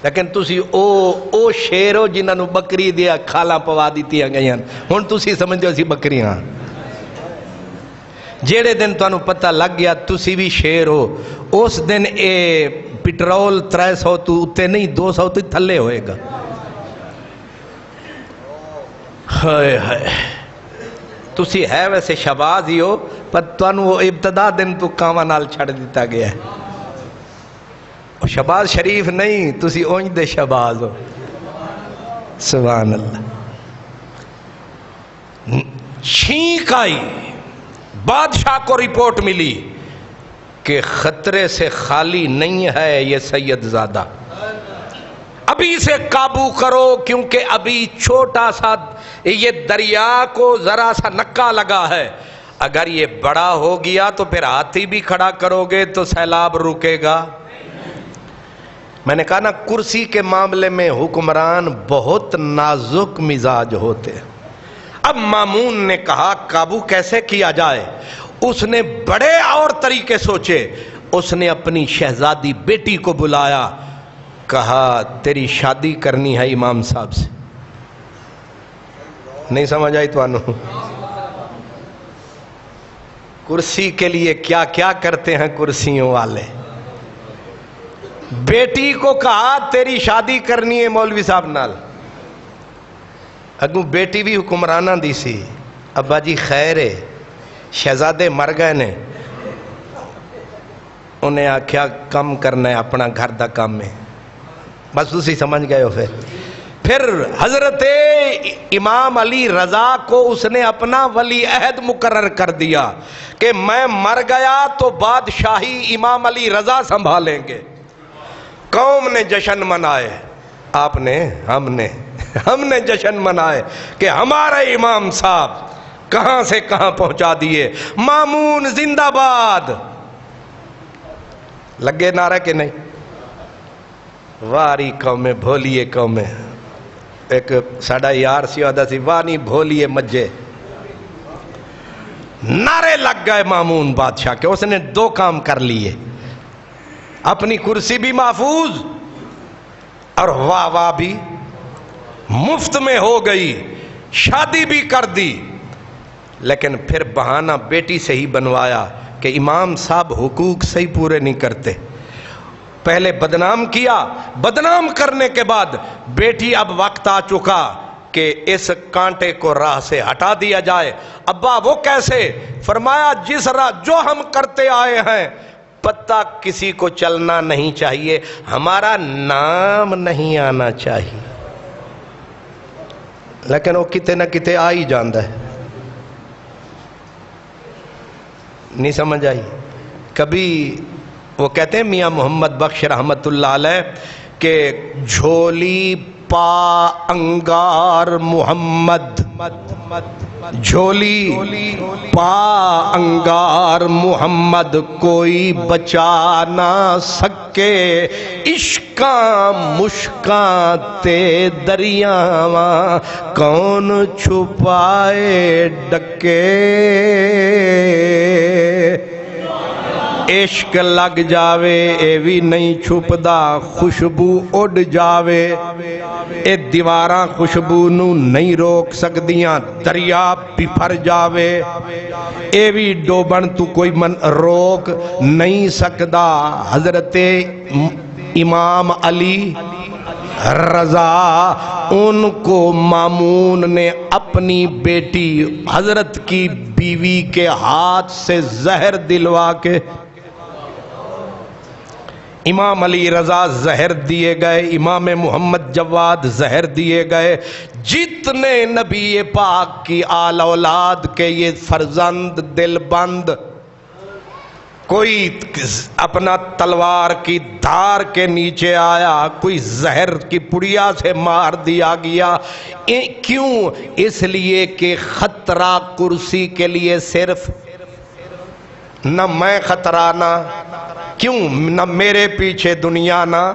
لیکن تسی او شیر ہو جنہاں نو بکری دیا کھالا پوا دیتی گئیاں. ہن تسی سمجھو اسی بکریاں. جیڑے دن تو انہوں پتہ لگ گیا تسی بھی شیر ہو، اس دن اے پٹرول 300 تو اتے نہیں 200 تو تھلے ہوئے گا. ہائے ہائے تسی ہے ویسے شہباز ہی ہو پر تانوں وہ ابتدا دن تو کاواں نال چھڑ دیتا گیا ہے. شہباز شریف نہیں تسی اونج دے شہباز ہو. سبحان اللہ. چھینک آئی بادشاہ کو رپورٹ ملی کہ خطرے سے خالی نہیں ہے یہ سید زادہ, ابھی سے قابو کرو کیونکہ ابھی چھوٹا سا یہ دریا کو ذرا سا نکا لگا ہے, اگر یہ بڑا ہو گیا تو پھر ہاتھی بھی کھڑا کرو گے تو سیلاب رکے گا. میں نے کہا نا کرسی کے معاملے میں حکمران بہت نازک مزاج ہوتے ہیں. اب مامون نے کہا قابو کیسے کیا جائے, اس نے بڑے اور طریقے سوچے. اس نے اپنی شہزادی بیٹی کو بلایا, کہا تیری شادی کرنی ہے امام صاحب سے. نہیں سمجھ آئی تو آنو کرسی کے لیے کیا کیا کرتے ہیں کرسیوں والے. بیٹی کو کہا تیری شادی کرنی ہے مولوی صاحب نال. اگوں بیٹی بھی حکمرانہ دی سی, ابا جی خیر ہے شہزادے مر گئے نے. انہیں آکھیا کم کرنا ہے اپنا گھر دا کام ہے, بس اسی سمجھ گئے ہو. پھر حضرت امام علی رضا کو اس نے اپنا ولی عہد مقرر کر دیا کہ میں مر گیا تو بادشاہی امام علی رضا سنبھالیں گے. قوم نے جشن منائے, آپ نے ہم نے جشن منائے کہ ہمارے امام صاحب کہاں سے کہاں پہنچا دیے. مامون زندہ باد لگے نعرہ کہ نہیں. واری قومیں بھولیے قومیں. ایک ساڑھا یار سی آدھا سی وانی بھولیے مجھے. نعرے لگ گئے مامون بادشاہ کے. اس نے دو کام کر لیے, اپنی کرسی بھی محفوظ اور واہ واہ بھی مفت میں ہو گئی, شادی بھی کر دی. لیکن پھر بہانہ بیٹی سے ہی بنوایا کہ امام صاحب حقوق صحیح پورے نہیں کرتے. پہلے بدنام کیا, بدنام کرنے کے بعد بیٹی اب وقت آ چکا کہ اس کانٹے کو راہ سے ہٹا دیا جائے. ابا وہ کیسے؟ فرمایا جس راہ جو ہم کرتے آئے ہیں پتہ کسی کو چلنا نہیں چاہیے, ہمارا نام نہیں آنا چاہیے. لیکن وہ کتے نہ کتے آ ہی جاندہ ہے. نہیں سمجھ آئی. کبھی وہ کہتے ہیں میاں محمد بخش رحمت اللہ علیہ کہ جھولی پا انگار محمد, جھولی پا انگار محمد کوئی بچا نہ سکے. عشقاں مشکاں تے دریاواں کون چھپائے ڈکے. عشق لگ جاوے اے بھی نہیں چھپدا, خوشبو اڑ جاوے اے دیواراں خوشبو نو نہیں روک سکدیاں, دریا بفر جاوے اے بھی ڈوبن تو کوئی من روک نہیں سکدا. حضرت امام علی رضا ان کو مامون نے اپنی بیٹی حضرت کی بیوی کے ہاتھ سے زہر دلوا کے, امام علی رضا زہر دیے گئے, امام محمد جواد زہر دیے گئے. جتنے نبی پاک کی آل اولاد کے یہ فرزند دل بند, کوئی اپنا تلوار کی دھار کے نیچے آیا, کوئی زہر کی پڑیا سے مار دیا گیا. کیوں؟ اس لیے کہ خطرہ کرسی کے لیے صرف نہ میں خطرانہ, کیوں نہ میرے پیچھے دنیا نہ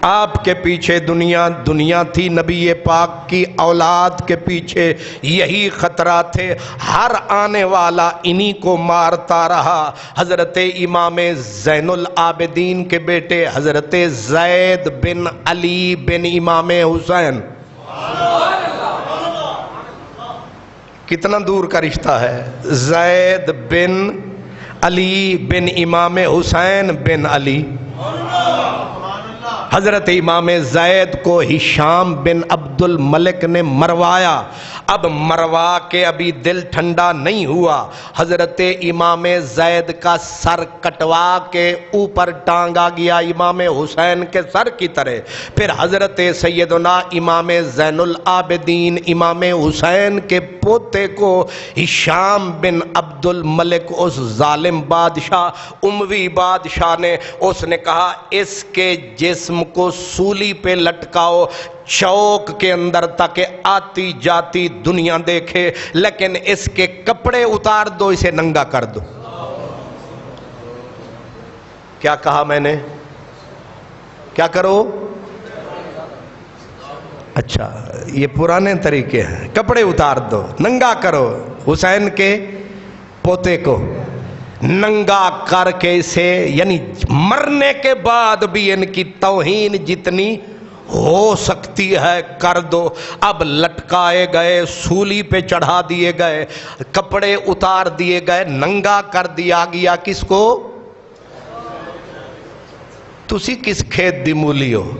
آپ کے پیچھے دنیا. دنیا تھی نبی پاک کی اولاد کے پیچھے یہی خطرہ تھے. ہر آنے والا انہی کو مارتا رہا. حضرت امام زین العابدین کے بیٹے حضرت زید بن علی بن امام حسین, کتنا دور کا رشتہ ہے. زید بن علی بن امام حسین بن علی. حضرت امام زید کو ہشام بن عبد الملک نے مروایا. اب مروا کے ابھی دل ٹھنڈا نہیں ہوا, حضرت امام زید کا سر کٹوا کے اوپر ٹانگا گیا امام حسین کے سر کی طرح. پھر حضرت سیدنا امام زین العابدین امام حسین کے پوتے کو ہشام بن عبد الملک, اس ظالم بادشاہ اموی بادشاہ نے, اس نے کہا اس کے جسم کو سولی پہ لٹکاؤ چوک کے اندر تاکہ آتی جاتی دنیا دیکھے, لیکن اس کے کپڑے اتار دو, اسے ننگا کر دو. کیا کہا میں نے؟ کیا کرو؟ اچھا یہ پرانے طریقے ہیں, کپڑے اتار دو, ننگا کرو. حسین کے پوتے کو ننگا کر کے اسے, یعنی مرنے کے بعد بھی ان کی توہین جتنی ہو سکتی ہے کر دو. اب لٹکائے گئے, سولی پہ چڑھا دیے گئے, کپڑے اتار دیے گئے, ننگا کر دیا گیا. کس کو؟ تسی کس کھیت دی مولی ہو,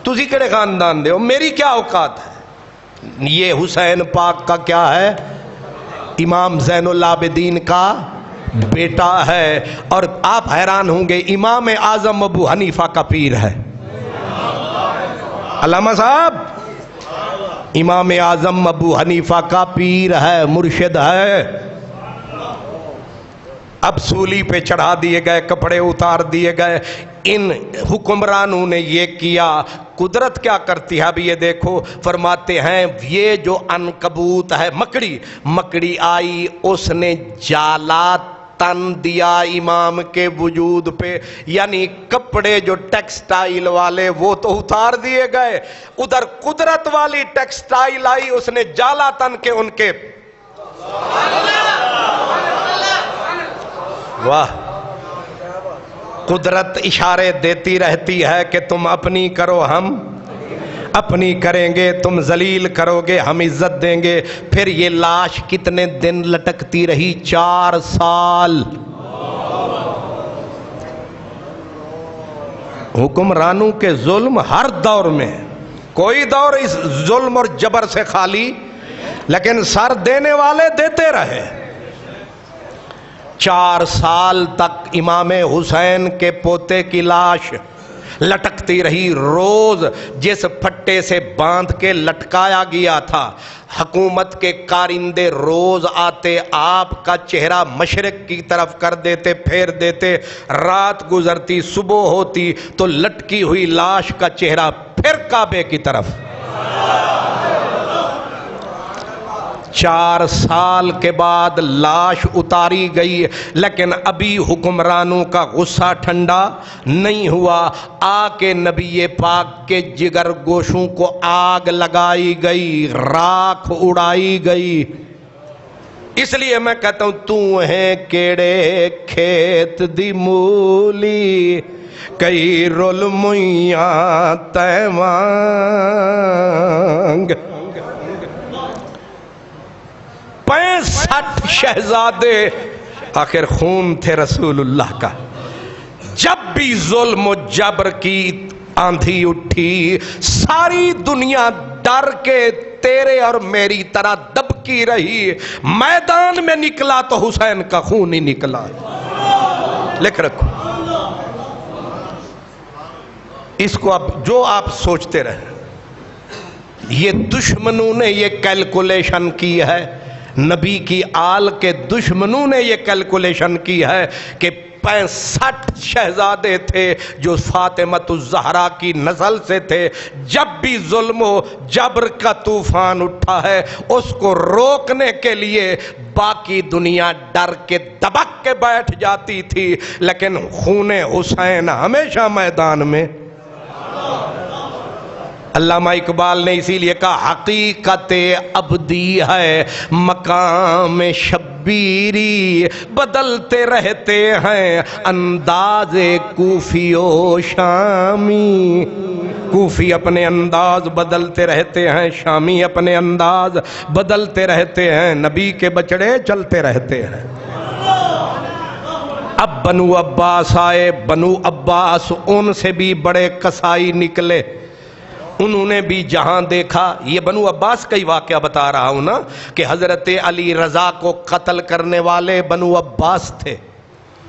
تسی کڑے خاندان دے ہو, میری کیا اوقات ہے؟ یہ حسین پاک کا کیا ہے؟ امام زین العابدین کا بیٹا ہے. اور آپ حیران ہوں گے امام اعظم ابو حنیفہ کا پیر ہے. علامہ صاحب, امام اعظم ابو حنیفہ کا پیر ہے, مرشد ہے. اب سولی پہ چڑھا دیے گئے, کپڑے اتار دیے گئے. ان حکمرانوں نے یہ کیا. قدرت کیا کرتی ہے اب یہ دیکھو, فرماتے ہیں یہ جو عنکبوت ہے, مکڑی آئی, اس نے جالا تن دیا امام کے وجود پہ, یعنی کپڑے جو ٹیکسٹائل والے وہ تو اتار دیے گئے, ادھر قدرت والی ٹیکسٹائل آئی, اس نے جالا تن کے ان کے. واہ, قدرت اشارے دیتی رہتی ہے کہ تم اپنی کرو ہم اپنی کریں گے, تم ذلیل کرو گے ہم عزت دیں گے. پھر یہ لاش کتنے دن لٹکتی رہی؟ 4 سال. حکمرانوں کے ظلم ہر دور میں, کوئی دور اس ظلم اور جبر سے خالی, لیکن سر دینے والے دیتے رہے. 4 سال تک امام حسین کے پوتے کی لاش لٹکتی رہی. روز جس پھٹے سے باندھ کے لٹکایا گیا تھا, حکومت کے کارندے روز آتے, آپ کا چہرہ مشرق کی طرف کر دیتے, پھیر دیتے. رات گزرتی, صبح ہوتی تو لٹکی ہوئی لاش کا چہرہ پھر کعبے کی طرف. 4 سال کے بعد لاش اتاری گئی, لیکن ابھی حکمرانوں کا غصہ ٹھنڈا نہیں ہوا. آ کے نبی پاک کے جگر گوشوں کو آگ لگائی گئی, راکھ اڑائی گئی. اس لیے میں کہتا ہوں تو ہے کیڑے کھیت دی مولی, کئی رول میاں تیوانگ. سٹھ شہزادے آخر خون تھے رسول اللہ کا. جب بھی ظلم و جبر کی آندھی اٹھی, ساری دنیا ڈر کے تیرے اور میری طرح دبکی رہی. میدان میں نکلا تو حسین کا خون ہی نکلا. لکھ رکھو اس کو. اب جو آپ سوچتے رہے, یہ دشمنوں نے یہ کیلکولیشن کی ہے, نبی کی آل کے دشمنوں نے یہ کیلکولیشن کی ہے کہ 65 شہزادے تھے جو فاطمۃ الزہرا کی نسل سے تھے. جب بھی ظلم و جبر کا طوفان اٹھا ہے, اس کو روکنے کے لیے باقی دنیا ڈر کے دبک کے بیٹھ جاتی تھی, لیکن خون حسین ہمیشہ میدان میں. علامہ اقبال نے اسی لیے کہا حقیقت ابدی ہے مقام شبیری, بدلتے رہتے ہیں انداز کوفی و شامی. کوفی اپنے انداز بدلتے رہتے ہیں, شامی اپنے انداز بدلتے رہتے ہیں, نبی کے بچڑے چلتے رہتے ہیں. اب بنو عباس آئے، بنو عباس ان سے بھی بڑے قصائی نکلے، انہوں نے بھی جہاں دیکھا، یہ بنو عباس کا ہی واقعہ بتا رہا ہوں نا کہ حضرت علی رضا کو قتل کرنے والے بنو عباس تھے،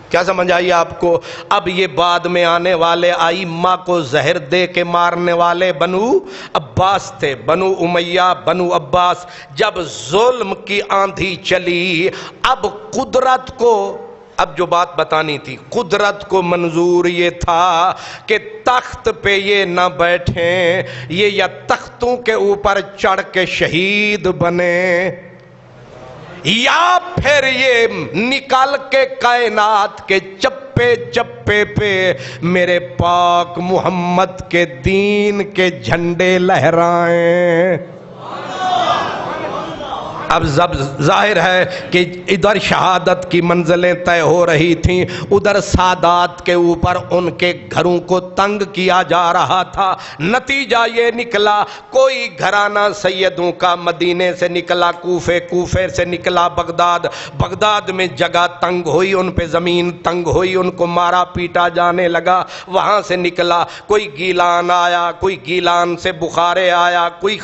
کیا سمجھ آئی آپ کو؟ اب یہ بعد میں آنے والے ائمہ کو زہر دے کے مارنے والے بنو عباس تھے، بنو امیہ بنو عباس۔ جب ظلم کی آندھی چلی، اب قدرت کو، اب جو بات بتانی تھی، قدرت کو منظور یہ تھا کہ تخت پہ یہ نہ بیٹھیں، یہ یا تختوں کے اوپر چڑھ کے شہید بنے، یا پھر یہ نکل کے کائنات کے چپے چپے پہ میرے پاک محمد کے دین کے جھنڈے لہرائیں۔ اب ظاہر ہے کہ ادھر شہادت کی منزلیں طے ہو رہی تھیں، ادھر سادات کے اوپر ان کے گھروں کو تنگ کیا جا رہا تھا۔ نتیجہ یہ نکلا، کوئی گھرانہ سیدوں کا مدینے سے نکلا کوفے، کوفے سے نکلا بغداد، بغداد میں جگہ تنگ ہوئی، ان پہ زمین تنگ ہوئی، ان کو مارا پیٹا جانے لگا۔ وہاں سے نکلا کوئی گیلان آیا، کوئی گیلان سے بخارے آیا، کوئی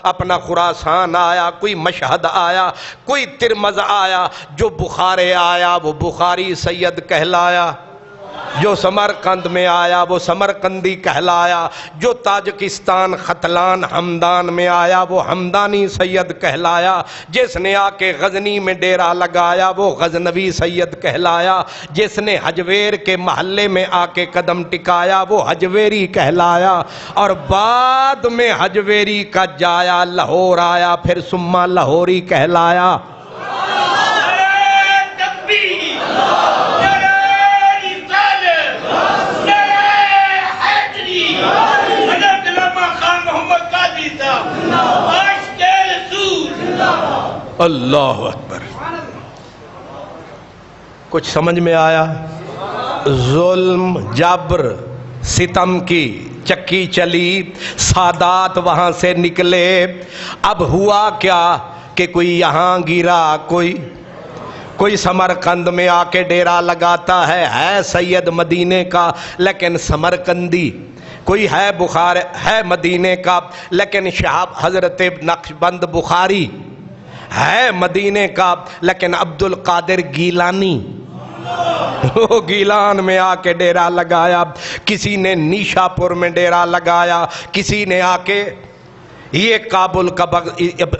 اپنا خراسان آیا، کوئی مشہد آیا، کوئی ترمز آیا۔ جو بخارے آیا وہ بخاری سید کہلایا، جو سمرقند میں آیا وہ سمرقندی کہلایا، جو تاجکستان ختلان ہمدان میں آیا وہ ہمدانی سید کہلایا، جس نے آ کے غزنی میں ڈیرا لگایا وہ غزنوی سید کہلایا، جس نے حجویر کے محلے میں آ کے قدم ٹکایا وہ حجویری کہلایا، اور بعد میں حجویری کا جایا لاہور آیا، پھر سما لاہوری کہلایا۔ اللہ اکبر، کچھ سمجھ میں آیا؟ ظلم، جبر، ستم کی چکی چلی، سادات وہاں سے نکلے۔ اب ہوا کیا کہ کوئی یہاں گرا، کوئی سمرقند میں آ کے ڈیرا لگاتا ہے سید مدینے کا لیکن سمرقندی، کوئی ہے بخار ہے مدینے کا لیکن شہاب حضرت نقشبند بخاری ہے مدینے کا لیکن عبد القادر گیلانی، وہ گیلان میں آ کے ڈیرا لگایا، کسی نے نیشا پور میں ڈیرا لگایا، کسی نے آ کے یہ کابل کا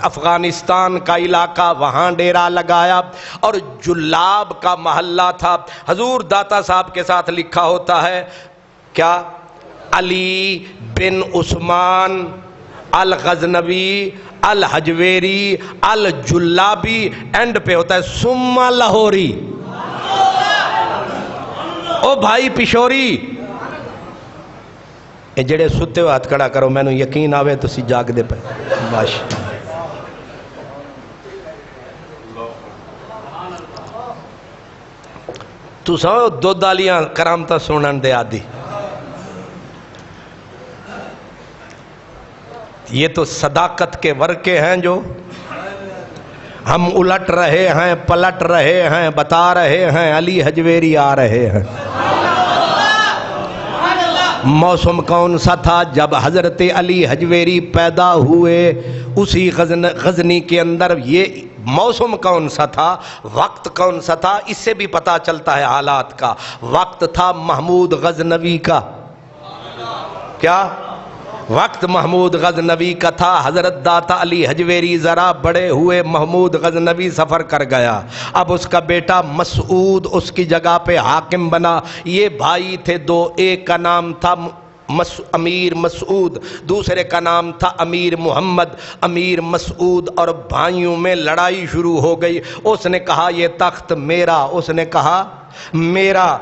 افغانستان کا علاقہ وہاں ڈیرا لگایا، اور جلاب کا محلہ تھا۔ حضور داتا صاحب کے ساتھ لکھا ہوتا ہے کیا؟ علی بن عثمان الغزنوی الحجویری الجلابی، اینڈ پہ ہوتا ہے سما لاہوری۔ او بھائی پشوری، اے جڑے ستے ہو ہاتھ کھڑا کرو، میں نو یقین آوے تو سی جاگ دے پہ باش۔ تو سو دو دالیاں کرامتا سونن دے آدھی، یہ تو صداقت کے ورقے ہیں جو ہم الٹ رہے ہیں، پلٹ رہے ہیں، بتا رہے ہیں علی حجویری آ رہے ہیں۔ موسم کون سا تھا جب حضرت علی حجویری پیدا ہوئے؟ اسی غزنی کے اندر یہ موسم کون سا تھا، وقت کون سا تھا؟ اس سے بھی پتا چلتا ہے حالات کا۔ وقت تھا محمود غزنوی کا، کیا وقت محمود غزنوی کا تھا؟ حضرت داتا علی حجویری ذرا بڑے ہوئے، محمود غزنوی سفر کر گیا، اب اس کا بیٹا مسعود اس کی جگہ پہ حاکم بنا۔ یہ بھائی تھے دو، ایک کا نام تھا امیر مسعود، دوسرے کا نام تھا امیر محمد۔ امیر مسعود اور بھائیوں میں لڑائی شروع ہو گئی۔ اس نے کہا یہ تخت میرا، اس نے کہا میرا،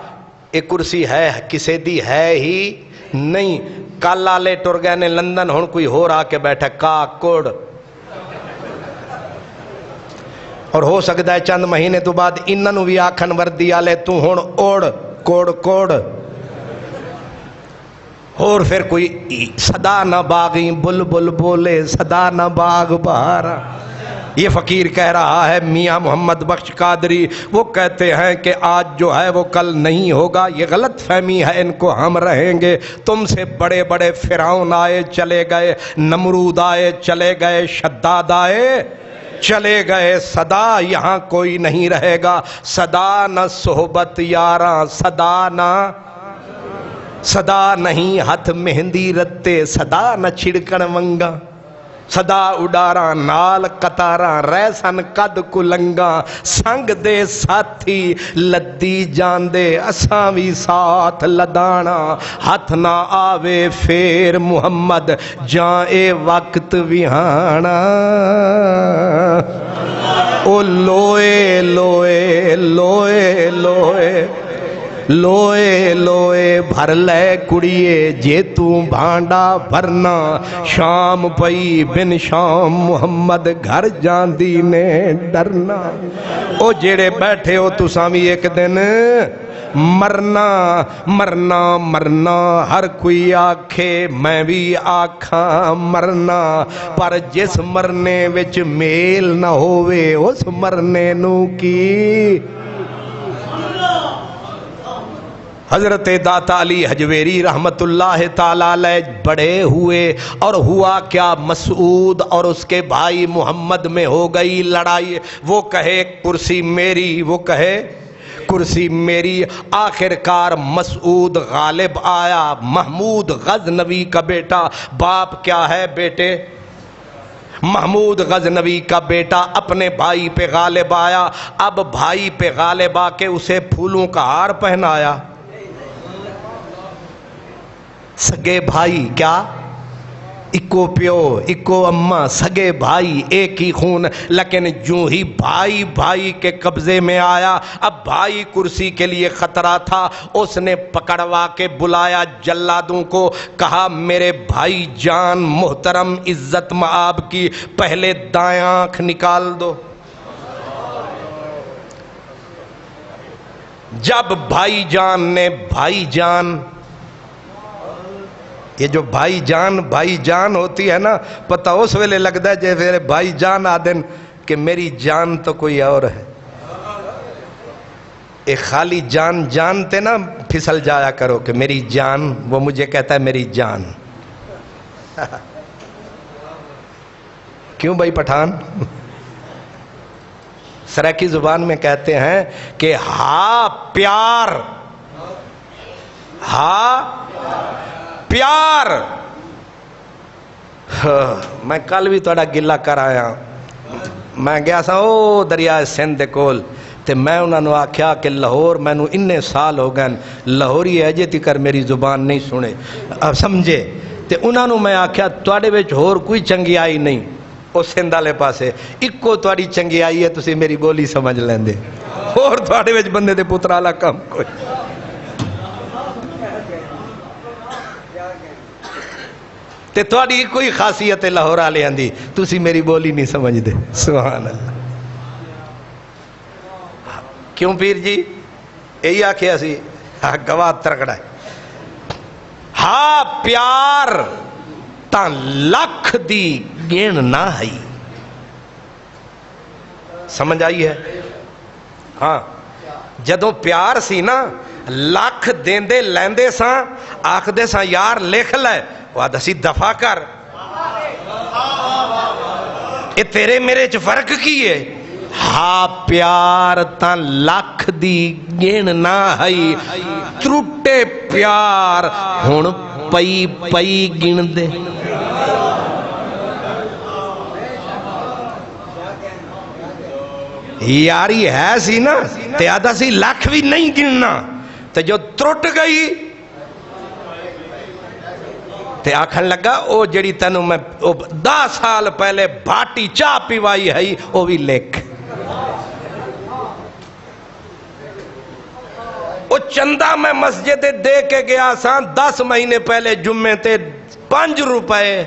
ایک کرسی ہے کسے دی ہے ہی نہیں۔ کل آلے ٹر گئے نے لندن، ہن کوئی ہو رہا کے بیٹھا کاکڑ، اور ہو سکتا ہے چند مہینے تو بعد انہوں بھی آکھن وردی آلے تو ہن اوڑ کوڑ کوڑ، اور پھر کوئی صدا نہ باغی بلبل بولے صدا نہ باغ بہارا۔ یہ فقیر کہہ رہا ہے میاں محمد بخش قادری، وہ کہتے ہیں کہ آج جو ہے وہ کل نہیں ہوگا، یہ غلط فہمی ہے ان کو، ہم رہیں گے۔ تم سے بڑے بڑے فرعون آئے چلے گئے، نمرود آئے چلے گئے، شداد آئے چلے گئے، صدا یہاں کوئی نہیں رہے گا۔ صدا نہ صحبت یاراں، صدا نہیں ہتھ مہندی رتے، صدا نہ چھڑکن ونگا، صدا اڈاراں نال قطاراں، رہ سن قد کلنگاں، سنگ دے ساتھی لدی جاندے، اساں وی ساتھ لدانا، ہاتھ نہ آوے پھر محمد جاں اے وقت وہانا۔ او لوئے لوئے لوئے لوئے لوئے لوئے بھر لے کڑیے، جے تو بھانڈا بھرنا، شام پئی بن شام محمد گھر جاندی نے ڈرنا۔ او جیڑے بیٹھے ہو تساں وی ایک دن مرنا مرنا مرنا، ہر کوئی آکھے میں بھی آکھاں مرنا، پر جس مرنے وچ میل نہ ہووے اس مرنے نو کی۔ حضرت داتا علی حجویری رحمت اللہ تعالیٰ علیہ بڑے ہوئے، اور ہوا کیا، مسعود اور اس کے بھائی محمد میں ہو گئی لڑائی، وہ کہے کرسی میری، وہ کہے کرسی میری۔ آخر کار مسعود غالب آیا، محمود غزنوی کا بیٹا، باپ کیا ہے بیٹے، محمود غزنوی کا بیٹا اپنے بھائی پہ غالب آیا۔ اب بھائی پہ غالب آ کے اسے پھولوں کا ہار پہنایا۔ سگے بھائی کیا، اکو پیو اکو اماں، سگے بھائی ایک ہی خون، لیکن جو ہی بھائی بھائی کے قبضے میں آیا، اب بھائی کرسی کے لیے خطرہ تھا، اس نے پکڑوا کے بلایا جلادوں کو، کہا میرے بھائی جان محترم عزت مآب کی پہلے دائیں آنکھ نکال دو۔ جب بھائی جان نے، بھائی جان، یہ جو بھائی جان ہوتی ہے نا، پتہ اس ویلے لگتا ہے جیسے بھائی جان آدن کہ میری جان تو کوئی اور ہے۔ ایک خالی جان جانتے نا پھسل جایا کرو کہ میری جان، وہ مجھے کہتا ہے میری جان۔ کیوں بھائی پٹھان؟ سرائیکی زبان میں کہتے ہیں کہ ہاں پیار، ہاں پیار۔ میں کل بھی تھوڑا گلا کر آیا، میں گیا سا او دریائے سندھ دے کول، تے میں انہوں نے آکھیا کہ لاہور میں نو اننے سال ہو گئے، لاہوری اجے تکر میری زبان نہیں سنے سمجھے، تے انہوں نے میں آکھیا تواڈے وچ ہور کوئی چنگیائی نہیں، او سندھ والے پاسے اکو تواڈی چنگیائی ہے، تسی میری بولی سمجھ لیندے، اور تواڈے وچ بندے دے پتر والا کم کوئی۔ تے تواڈی کوئی خاصیت ہے لاہور والے آندی، تسی میری بولی نہیں سمجھ دے۔ سبحان اللہ۔ کیوں پیر جی یہی آکھیا سی، گواہ ترکڑا ہے، ہاں پیار تاں لکھ دی گن نہ ہئی۔ سمجھ آئی ہے؟ ہاں جدوں پیار سی نا، لکھ دیندے لیندے ساں، آکھ دے ساں یار لکھ لے، وہ دسی دفع کر، اے تیرے میرے چ فرق کی ہے؟ ہاں پیار تاں لکھ دی گن نہ ہئی، ترٹے پیار ہن پئی پئی گن دے۔ یاری ہے سی نا تے آدھا سی لکھ بھی نہیں گننا، تے جو ترٹ گئی تے آکھن لگا او جڑی تینوں میں 10 سال پہلے بھاٹی چاہ پیوائی ہے او بھی لکھ۔ او چندہ میں مسجد دے کے گیا ساں 10 مہینے پہلے جمعے تے 5 روپے،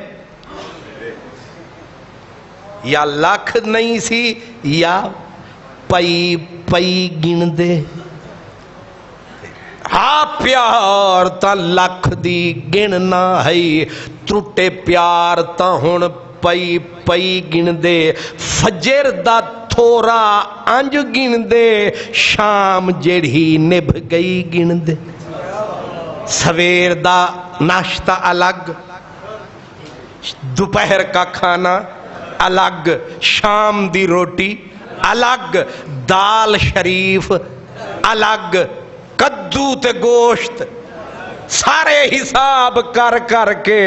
یا لکھ نہیں سی یا پئی پئی گن دے۔ ہاں پیار تا لکھ دی گن نہ ہئی، ترٹے پیار تا ہن پئی پئی گن دے فجر دا تھوڑا انج گن دے شام جڑی نبھ گئی گن دے سویر دا ناشتہ الگ دوپہر کا کھانا الگ شام دی روٹی الگ دال شریف الگ کدو تے گوشت سارے حساب کر کر کے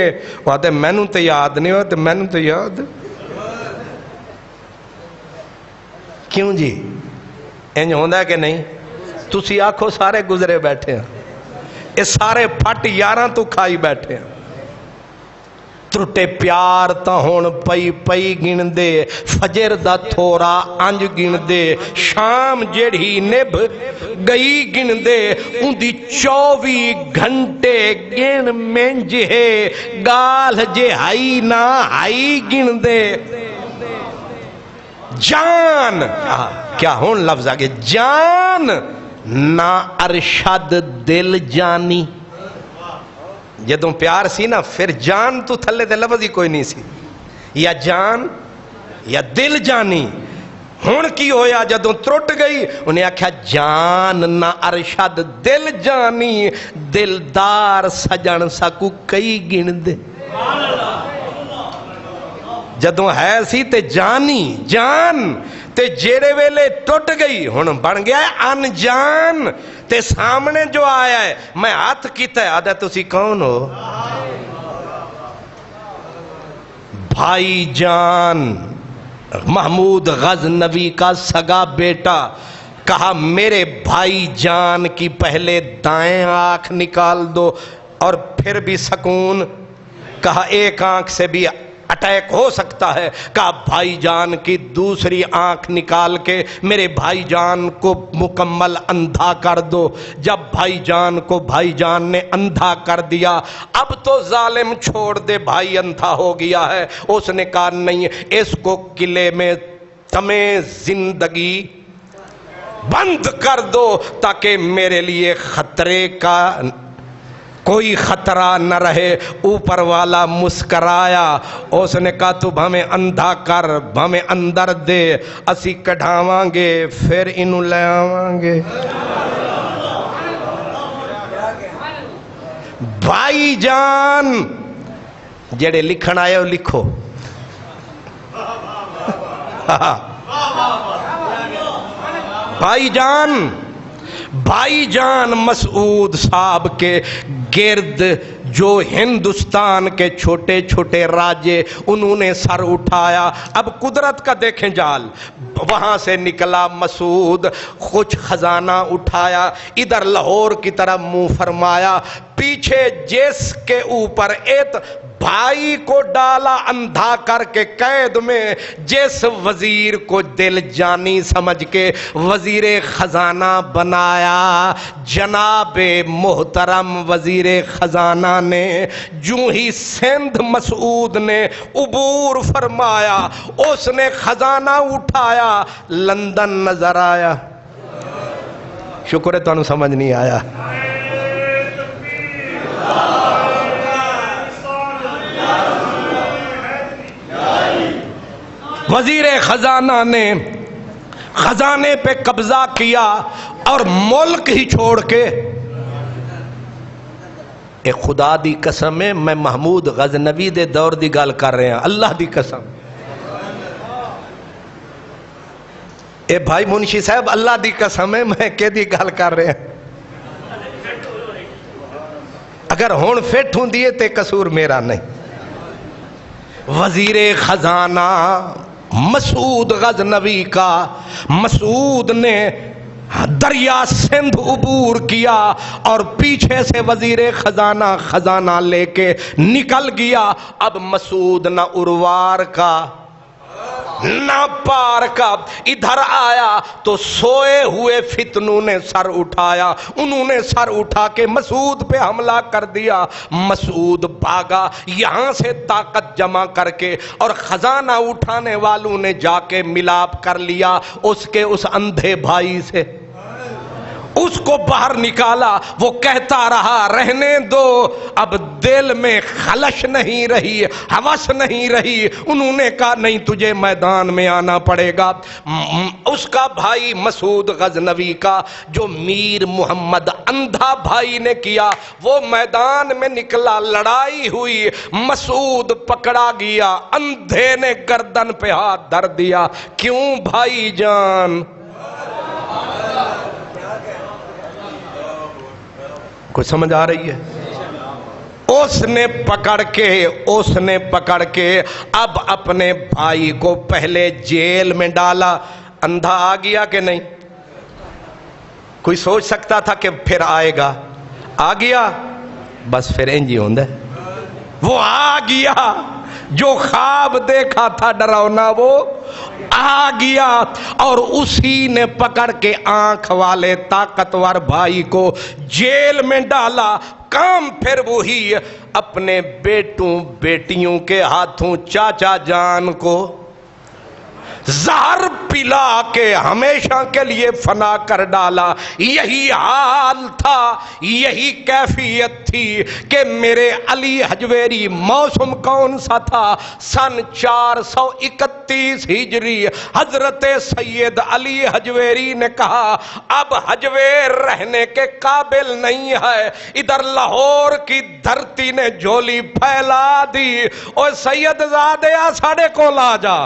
وہاں مینوں تے یاد نہیں ہوتے مینوں تے یاد کیوں جی انج ہوندا ہے کہ نہیں تسی آکھو سارے گزرے بیٹھے ہیں یہ سارے پھٹ یاراں تو کھائی بیٹھے ہیں ترٹے پیار تا ہون پئی پئی گن دے فجر دا تھوڑا انج گن دے شام جڑی نبھ گئی گن دے ان دی 24 گھنٹے گن منج ہے گال جے ہائی نہ ہائی گن دے جان کیا ہون لفظ آگے جان نا ارشد دل جانی جدوں پیار سی نا پھر جان تو تھلے دے لفظ ہی کوئی نہیں سی یا جان یا دل جانی ہون کی ہویا جدوں ترٹ گئی انہیں آکھا جان نہ ارشد دل جانی دلدار سجن سکو کئی گن دے جدوں ہے سی تے جانی جان تے جیڑے ویلے ٹوٹ گئی ہن بن گیا ہے انجان تے سامنے جو آیا ہے میں ہاتھ کیتا ہے آدھا تسی کون ہو بھائی جان محمود غزنوی کا سگا بیٹا کہا میرے بھائی جان کی پہلے دائیں آنکھ نکال دو اور پھر بھی سکون کہا ایک آنکھ سے بھی اٹیک ہو سکتا ہے کہا بھائی جان کی دوسری آنکھ نکال کے میرے بھائی جان کو مکمل اندھا کر دو جب بھائی جان کو بھائی جان نے اندھا کر دیا اب تو ظالم چھوڑ دے بھائی اندھا ہو گیا ہے اس نے کہا نہیں اس کو قلعے میں تمہیں زندگی بند کر دو تاکہ میرے لیے خطرے کا کوئی خطرہ نہ رہے اوپر والا مسکرایا اس نے کہا تو ہمیں اندھا کر ہمیں اندر دے اسی کڑھاواں گے پھر انہوں لے آواں گے بھائی جان جڑے لکھن آئے ہو لکھو بھائی جان مسعود صاحب کے گرد جو ہندوستان کے چھوٹے چھوٹے راجے انہوں نے سر اٹھایا اب قدرت کا دیکھیں جال وہاں سے نکلا مسعود کچھ خزانہ اٹھایا ادھر لاہور کی طرف منہ فرمایا پیچھے جس کے اوپر ایت بھائی کو ڈالا اندھا کر کے قید میں جس وزیر کو دل جانی سمجھ کے وزیر خزانہ بنایا جناب محترم وزیر خزانہ نے جو ہی سندھ مسعود نے عبور فرمایا اس نے خزانہ اٹھایا لندن نظر آیا شکر ہے تو انہوں سمجھ نہیں آیا وزیر خزانہ نے خزانے پہ قبضہ کیا اور ملک ہی چھوڑ کے اے خدا دی قسم ہے میں محمود غزنوی دے دور دی گال کر رہے ہیں اللہ دی قسم اے بھائی منشی صاحب اللہ دی قسم ہے میں کہ دی گال کر رہے ہیں اگر ہون فٹ ہوں دیئے تے قصور میرا نہیں وزیر خزانہ مسعود غزنوی کا مسعود نے دریا سندھ عبور کیا اور پیچھے سے وزیر خزانہ لے کے نکل گیا اب مسعود نہ اروار کا نہ پار کا ادھر آیا تو سوئے ہوئے فتنوں نے سر اٹھایا انہوں نے سر اٹھا کے مسعود پہ حملہ کر دیا مسعود بھاگا یہاں سے طاقت جمع کر کے اور خزانہ اٹھانے والوں نے جا کے ملاپ کر لیا اس کے اس اندھے بھائی سے اس کو باہر نکالا، وہ کہتا رہا رہنے دو، اب دل میں خلش نہیں رہی، ہوس نہیں رہی۔ انہوں نے کہا نہیں تجھے میدان میں آنا پڑے گا۔ اس کا بھائی مسعود غزنوی کا جو میر محمد اندھا بھائی نے کیا، وہ میدان میں نکلا، لڑائی ہوئی، مسعود پکڑا گیا، اندھے نے گردن پہ ہاتھ دھر دیا۔ کیوں بھائی جان؟ کوئی سمجھ آ رہی ہے؟ اس نے پکڑ کے اب اپنے بھائی کو پہلے جیل میں ڈالا۔ اندھا آ گیا کہ نہیں؟ کوئی سوچ سکتا تھا کہ پھر آئے گا؟ آ گیا، بس پھر انجی ہوندہ وہ آ گیا، جو خواب دیکھا تھا ڈراؤنا وہ آ گیا، اور اسی نے پکڑ کے آنکھ والے طاقتور بھائی کو جیل میں ڈالا۔ کام پھر وہی، اپنے بیٹوں بیٹیوں کے ہاتھوں چاچا جان کو زہر پلا کے ہمیشہ کے لیے فنا کر ڈالا۔ یہی حال تھا، یہی کیفیت تھی کہ میرے علی حجویری، موسم کون سا تھا؟ سن 431 ہجری۔ حضرت سید علی حجویری نے کہا اب حجویر رہنے کے قابل نہیں ہے، ادھر لاہور کی دھرتی نے جھولی پھیلا دی، اور سید زادیا ساڑے کو لا جا۔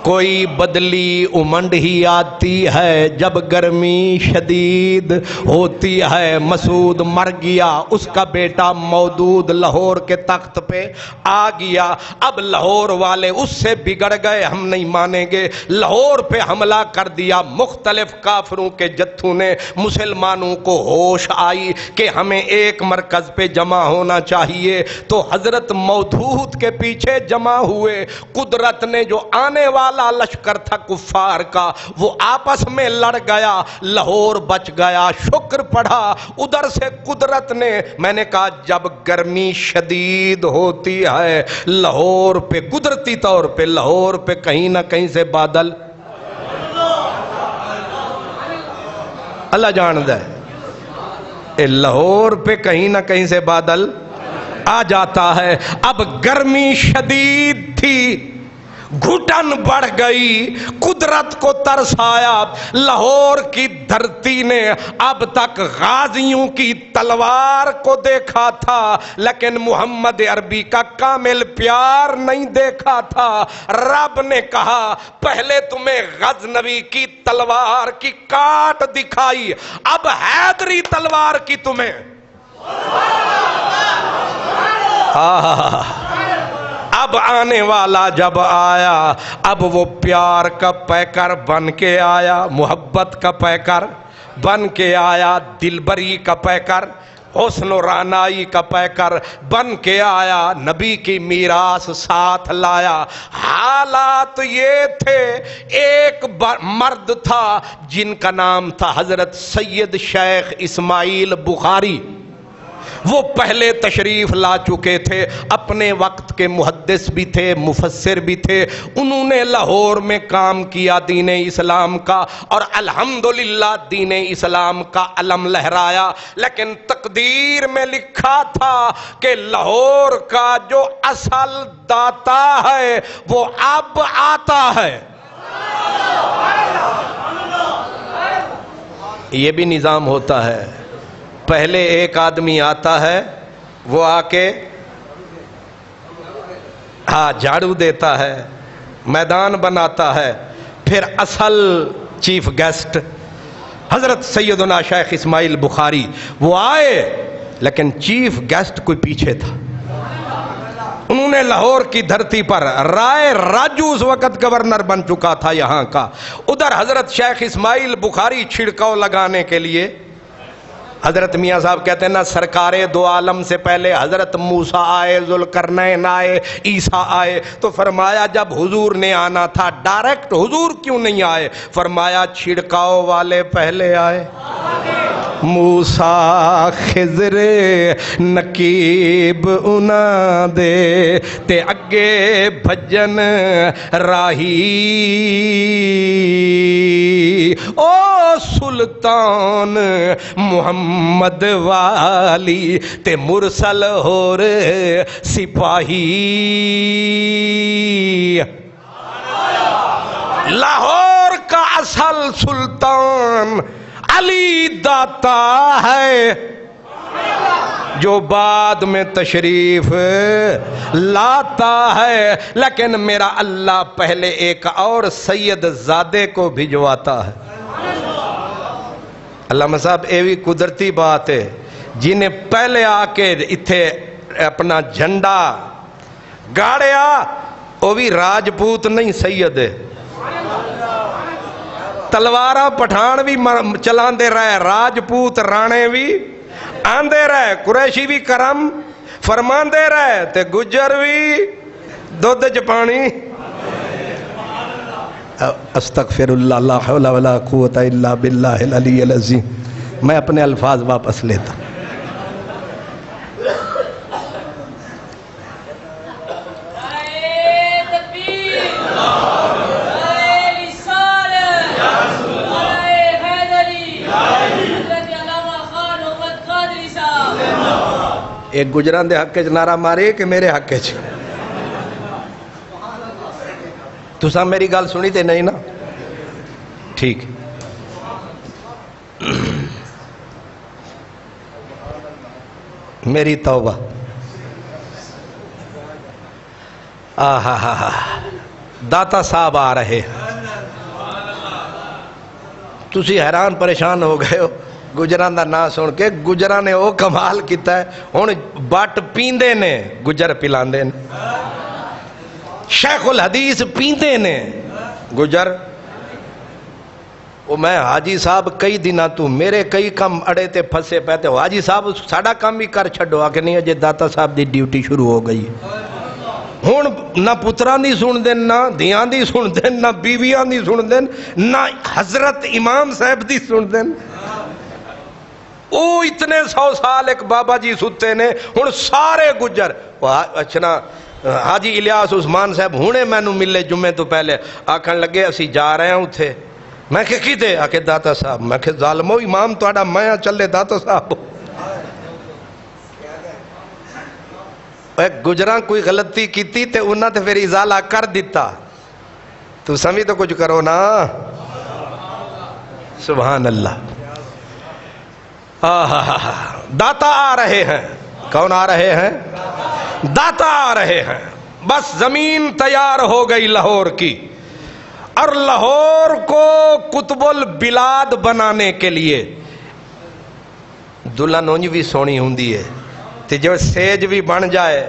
کوئی بدلی امنڈ ہی آتی ہے جب گرمی شدید ہوتی ہے۔ مسعود مر گیا، اس کا بیٹا مودود لاہور کے تخت پہ آ گیا۔ اب لاہور والے اس سے بگڑ گئے، ہم نہیں مانیں گے، لاہور پہ حملہ کر دیا۔ مختلف کافروں کے جتھوں نے مسلمانوں کو ہوش آئی کہ ہمیں ایک مرکز پہ جمع ہونا چاہیے، تو حضرت مودود کے پیچھے جمع ہوئے۔ قدرت نے جو آنے والا لشکر تھا کفار کا، وہ آپس میں لڑ گیا، لاہور بچ گیا۔ شکر پڑھا ادھر سے قدرت نے۔ میں نے کہا جب گرمی شدید ہوتی ہے لاہور پہ، قدرتی طور پہ لاہور پہ کہیں نہ کہیں سے بادل اللہ جاندہ ہے، لاہور پہ کہیں نہ کہیں سے بادل آ جاتا ہے۔ اب گرمی شدید تھی، گھٹن بڑھ گئی، قدرت کو ترس آیا۔ لاہور کی دھرتی نے اب تک غازیوں کی تلوار کو دیکھا تھا، لیکن محمد عربی کا کامل پیار نہیں دیکھا تھا۔ رب نے کہا پہلے تمہیں غزنوی کی تلوار کی کاٹ دکھائی، اب حیدری تلوار کی تمہیں اب آنے والا جب آیا، اب وہ پیار کا پیکر بن کے آیا، محبت کا پیکر بن کے آیا، دلبری کا پیکر، حسن و رعنائی کا پیکر بن کے آیا، نبی کی میراث ساتھ لایا۔ حالات یہ تھے، ایک مرد تھا جن کا نام تھا حضرت سید شیخ اسماعیل بخاری، وہ پہلے تشریف لا چکے تھے، اپنے وقت کے محدث بھی تھے، مفسر بھی تھے، انہوں نے لاہور میں کام کیا دین اسلام کا، اور الحمدللہ دین اسلام کا علم لہرایا۔ لیکن تقدیر میں لکھا تھا کہ لاہور کا جو اصل داتا ہے وہ اب آتا ہے۔ یہ بھی نظام ہوتا ہے، پہلے ایک آدمی آتا ہے، وہ آ کے جھاڑو دیتا ہے، میدان بناتا ہے، پھر اصل چیف گیسٹ حضرت سیدنا شیخ اسماعیل بخاری وہ آئے، لیکن چیف گیسٹ کوئی پیچھے تھا۔ انہوں نے لاہور کی دھرتی پر، رائے راجو اس وقت گورنر بن چکا تھا یہاں کا، ادھر حضرت شیخ اسماعیل بخاری چھڑکاؤ لگانے کے لیے، حضرت میاں صاحب کہتے ہیں نا سرکار دو عالم سے پہلے حضرت موسیٰ آئے، ذوالقرنین آئے، عیسیٰ آئے، تو فرمایا جب حضور نے آنا تھا ڈائریکٹ حضور کیوں نہیں آئے؟ فرمایا چھڑکاؤ والے پہلے آئے۔ موسیٰ خضر نقیب انہاں دے تے اگے بھجن راہی او سلطان محمد والی تے مرسل ہور سپاہی لاہور کا اصل سلطان علی داتا ہے جو بعد میں تشریف لاتا ہے، لیکن میرا اللہ پہلے ایک اور سید زادے کو بھجواتا ہے۔ علامہ صاحب یہ بھی قدرتی بات ہے، جنہیں پہلے آ کے اتھے اپنا جھنڈا گاڑیا وہ بھی راجپوت نہیں سید ہے، تلوارہ پٹھان بھی چلاندے رہے، راجپوت رانے بھی آندے رہے، قریشی بھی کرم فرماندے رہے تے گجر بھی دودھ چ پانی۔ استغفر اللہ، لا حول ولا قوت الا باللہ العلی العظیم۔ میں اپنے الفاظ واپس لیتا۔ ایک گجران دے حق چ نعرہ مارے کہ میرے حق چ؟ تساں میری گل سنی تے نہیں نا؟ ٹھیک۔ میری توبہ، داتا صاحب آ رہے، تسی حیران پریشان ہو گئے ہو گجران دا نا سن کے۔ گجران نے او کمال کیتا ہے، ہن بٹ پیندے نے گجر پلاندے نے، شیخ الحدیث پیندے نے گجر۔ وہ میں حاجی صاحب کئی دنہ تو میرے کئی کم اڑے تے پھسے پہتے ہو، حاجی صاحب ساڑا کام بھی کر چھڑو آکے نہیں اجے داتا صاحب دی ڈیوٹی شروع ہو گئی۔ ہون نہ پتران دی سن دین، نہ دیان دی سن دین، نہ بیویان دی سن دین، نہ حضرت امام صاحب دی سن دین۔ او اتنے 100 سال ایک بابا جی ستے نے، ہن سارے گجر۔ اچھنا حاجی الیاس عثمان صاحب ہونے میں نو ملے جمعے تو پہلے، آکھن لگے اسی جا رہے ہیں اتھے۔ میں کہ کی دے؟ آکھے داتا صاحب۔ میں کہ ظالمو امام توڑا میں چلے داتا صاحب۔ ایک گجران کوئی غلطی کیتی تے انہاں تے پھر ازالہ کر دیتا، تو سمجھ تو کچھ کرو نا۔ سبحان اللہ۔ داتا آ رہے ہیں۔ کون آ رہے ہیں؟ داتا آ رہے ہیں۔ بس زمین تیار ہو گئی لاہور کی، اور لاہور کو قطب البلاد بنانے کے لیے دلہن اونج بھی سونی ہوندی ہے تے جو سیج بھی بن جائے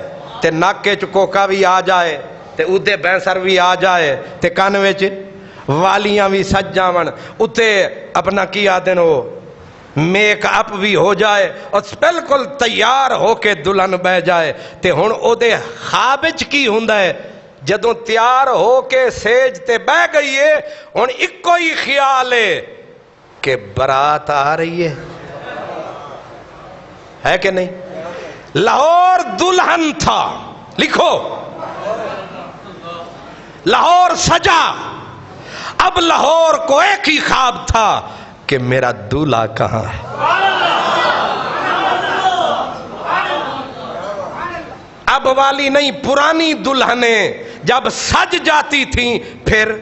تے ناکے چکوکا بھی آ جائے تے ادھے بینسر بھی آ جائے تے کانوے چ والیاں بھی سج جاون، اتے اپنا کی آدن ہو میک اپ بھی ہو جائے اور بالکل تیار ہو کے دلہن بہ جائے تے ہن او دے خوابچ کی ہوندا ہے جدوں تیار ہو کے سیج تے بہ گئی ہے، ہن اکو ہی خیال ہے کہ برات آ رہی ہے کہ نہیں؟ لاہور دلہن تھا، لکھو لاہور سجا، اب لاہور کو ایک ہی خواب تھا کہ میرا دولہا کہاں ہے۔ اب والی نہیں، پرانی دلہنیں جب سج جاتی تھیں پھر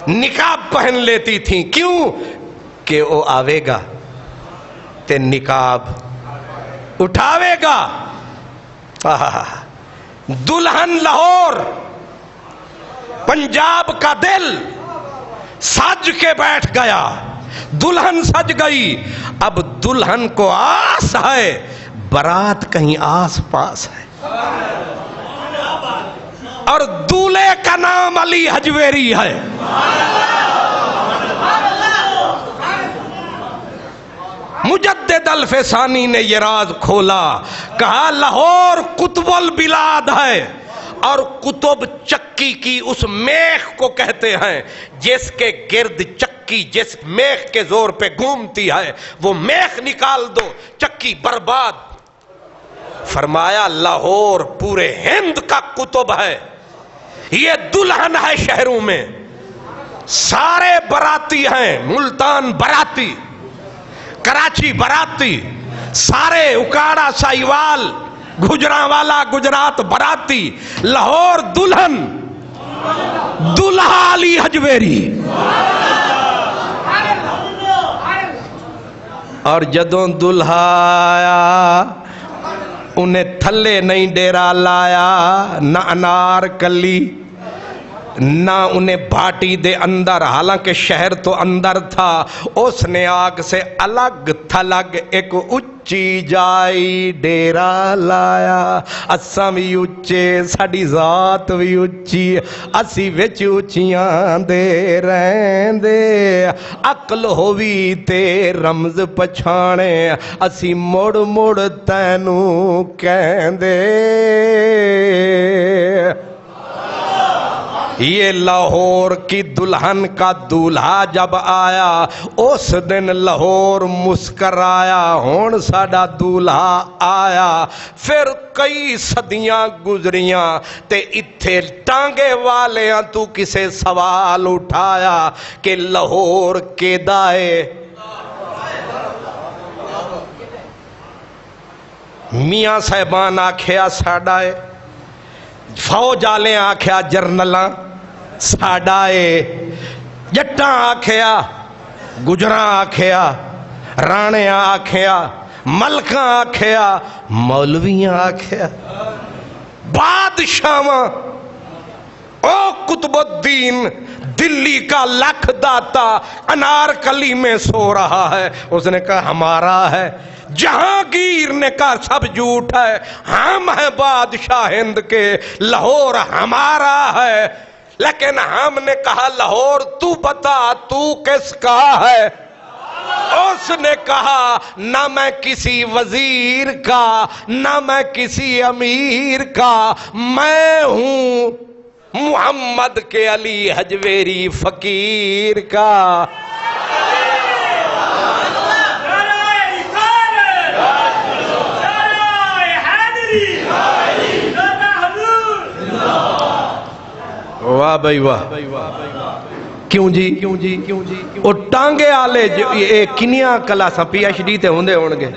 نقاب پہن لیتی تھیں، کیوں کہ وہ آوے گا تے نقاب اٹھاوے گا۔ دلہن لاہور پنجاب کا دل سج کے بیٹھ گیا، دلہن سج گئی، اب دلہن کو آس ہے برات کہیں آس پاس ہے، اور دولے کا نام علی حجویری ہے۔ مجدد الفسانی نے یہ راز کھولا، کہا لاہور قطب البلاد ہے اور قطب چکی کی اس میخ کو کہتے ہیں جس کے گرد چکی جس میخ کے زور پہ گھومتی ہے، وہ میخ نکال دو چکی برباد۔ فرمایا لاہور پورے ہند کا قطب ہے، یہ دلہن ہے شہروں میں، سارے براتی ہیں، ملتان براتی، کراچی براتی، سارے اکاڑا سائیوال گجرانوالا گجرات براتی، لاہور دلہن، دلہا علی حجویری۔ اور جدوں دلہا آیا انہیں تھلے نہیں ڈیرا لایا، نہ انار کلی نہ انہیں بھاٹی دے اندر، حالانکہ شہر تو اندر تھا، اس نے آگ سے الگ تھلگ ایک اچھی جائی ڈیرا لایا۔ اساں بھی اچے، ساڑی ذات بھی اچھی، اسی وچ اچیاں دے رہن دے، عقل ہووی تے رمز پچھانے، اسی مڑ مڑ تینوں کہن دے۔ یہ لاہور کی دلہن کا دولہا جب آیا، اس دن لاہور مسکرایا، ہون ساڑا دولہا آیا۔ پھر کئی صدیاں گزریاں تے اتھے ٹانگے والیاں تو کسے سوال اٹھایا کہ لاہور کے دائے میاں صاحبان آکھیا ساڑائے، فوج آلیں آکھیا جرنلاں ساڑائے، جٹاں آکھیا گجراں آکھیا رانیاں آکھیا ملکاں آکھیا مولویاں آکھیا بادشاہاں۔ او قطب الدین دلی کا لکھ داتا انارکلی میں سو رہا ہے، اس نے کہا ہمارا ہے۔ جہانگیر نے کہا سب جھوٹ ہے، ہم ہیں بادشاہ ہند کے، لاہور ہمارا ہے۔ لیکن ہم نے کہا لاہور تو بتا تو کس کا ہے؟ اس نے کہا نہ میں کسی وزیر کا نہ میں کسی امیر کا، میں ہوں محمد کے علی حجویری فقیر کا۔ واہ بھائی واہ، کیوں جی وہ ٹانگے آلے کنیاں کلاساں پی ایچ ڈی تے ہوندے ہونگے،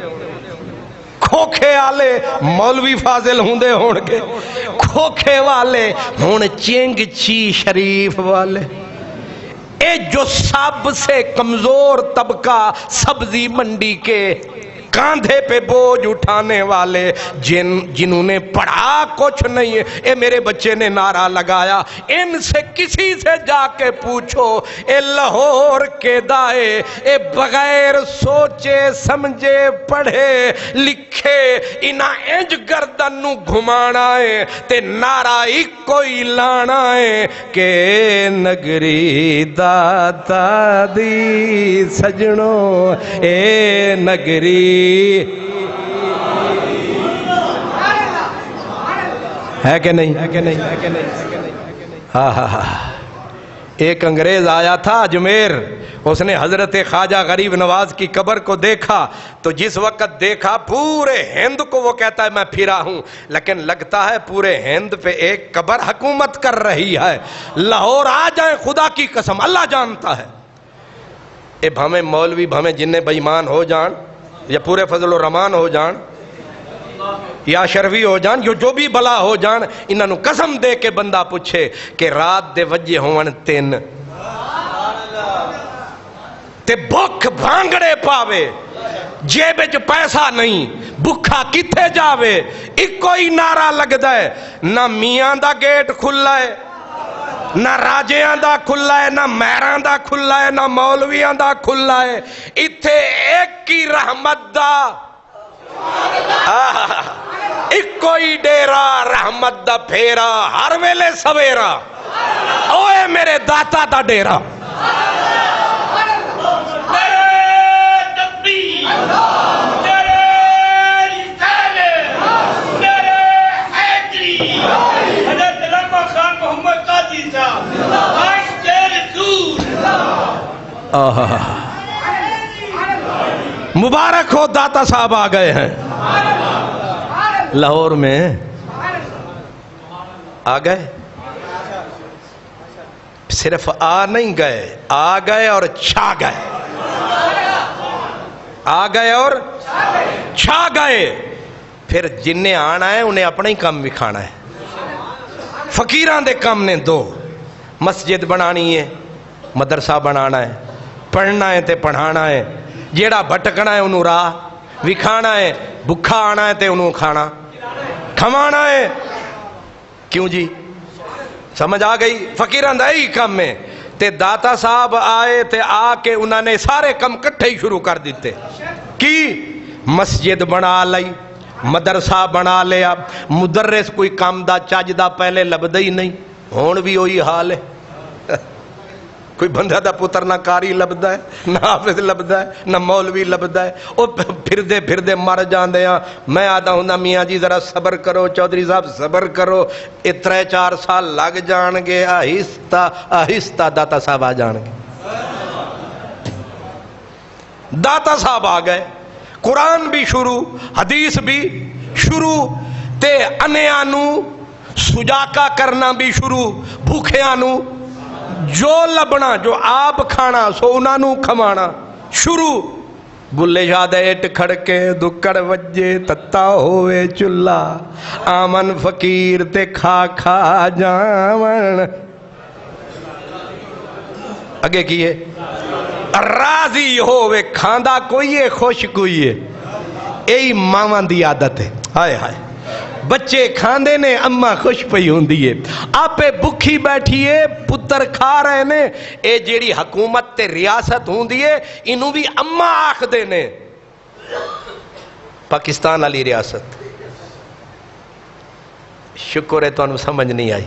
کھوکھے آلے مولوی فاضل ہوندے ہونگے، کھوکھے والے ہون چینگ چی شریف والے، اے جو سب سے کمزور طبقہ سبزی منڈی کے کاندھے پہ بوجھ اٹھانے والے، جنہوں نے پڑھا کچھ نہیں ہے، اے میرے بچے نے نعرہ لگایا، ان سے کسی سے جا کے پوچھو اے لاہور کے دائے، اے بغیر سوچے سمجھے پڑھے لکھے انہاں انج گردن نو گھمانا ہے تے نعرہ ایک کوئی لانا ہے کہ نگری داتا دی سجنوں، اے نگری ہے کہ نہیں؟ ہاں ہاں ہاں۔ ایک انگریز آیا تھا اجمیر، اس نے حضرت خواجہ غریب نواز کی قبر کو دیکھا، تو جس وقت دیکھا پورے ہند کو وہ کہتا ہے میں پھرا ہوں، لیکن لگتا ہے پورے ہند پہ ایک قبر حکومت کر رہی ہے، لاہور آ جائیں خدا کی قسم اللہ جانتا ہے۔ اے بھامے مولوی بھامے جنہیں بے ایمان ہو جان یا پورے فضل الرحمان ہو جان یا شرفی ہو جان، جو بھی بلا ہو جان، انہاں نو قسم دے کے بندہ پوچھے کہ رات دے وجے ہون تین تے بھوک بھانگڑے پاوے، جیب وچ پیسہ نہیں، بھکھا کتھے جاوے، ایک کوئی نعرہ لگدا ہے، نہ میاں دا گیٹ کھلا ہے، نہ راجیاں دا کھلا ہے، نہ مہراں دا کھلا ہے، نہ مولویاں دا کھلا ہے، اتھے ایک کی رحمت دا ایک کوئی ڈیرا رحمت دا پھیرا ہر ویلے سویرا، اوے میرے داتا دا ڈیرا۔ مبارک ہو داتا صاحب آ گئے ہیں لاہور میں، آ گئے، صرف آ نہیں گئے، آ گئے اور چھا گئے، آ گئے اور چھا گئے۔ پھر جنہیں آنا ہے انہیں اپنا ہی کام بھی کھانا ہے۔ فقیران دے کام نے دو، مسجد بنانی ہے، مدرسہ بنانا ہے، پڑھنا ہے تے پڑھانا ہے، جیڑا بھٹکنا ہے انہوں راہ وکھانا ہے، بھکھا آنا ہے تے انہوں کھانا کھوانا ہے۔ کیوں جی؟ سمجھ آ گئی؟ فقیران دا ہی کام ہے۔ تے داتا صاحب آئے تے آ کے انہوں نے سارے کم کٹھے ہی شروع کر دیتے کی، مسجد بنا لئی، مدرسہ بنا لیا، مدرس کوئی کام دا چاج دا پہلے لبدا ہی نہیں، ہون بھی وہی حال ہے۔ کوئی بندہ دا پتر نہ کاری لبدا ہے، نہ حافظ لبدا ہے، نہ مولوی لبدا ہے، وہ پھردے پھردے مر جاندے ہیں۔ میں آدھا ہوں میاں جی ذرا صبر کرو، چودھری صاحب صبر کرو، اترے 4 سال لگ جان گے، آہستہ آہستہ داتا صاحب آ جان گے۔ داتا صاحب آ گئے، قرآن بھی شروع، حدیث بھی شروع، تے انیانو سجاکا کرنا بھی شروع، بھوکھیانو جو لبنا، جو آپ کھانا سو انہوں کھمانا شروع۔ بلے شاہ دے اٹ کھڑکے دکڑ وجے تتا ہوئے چلا، آمن فقیر تے کھا کھا جاون۔ اگے کیے راضی ہوئے کھاندہ کوئی ہے، خوش کوئی ہے، یہی ماوان دی عادت ہے۔ ہائے ہائے، بچے کھاندے نے، اماں خوش پئی ہوندی ہے، آپے بکھی بیٹھی ہے، پتر کھا رہے نے، اے جیڑی حکومت تے ریاست ہوندی ہے انہوں بھی اماں آکھ دے نے۔ پاکستان علی ریاست، شکر ہے تو انہوں سمجھ نہیں آئی۔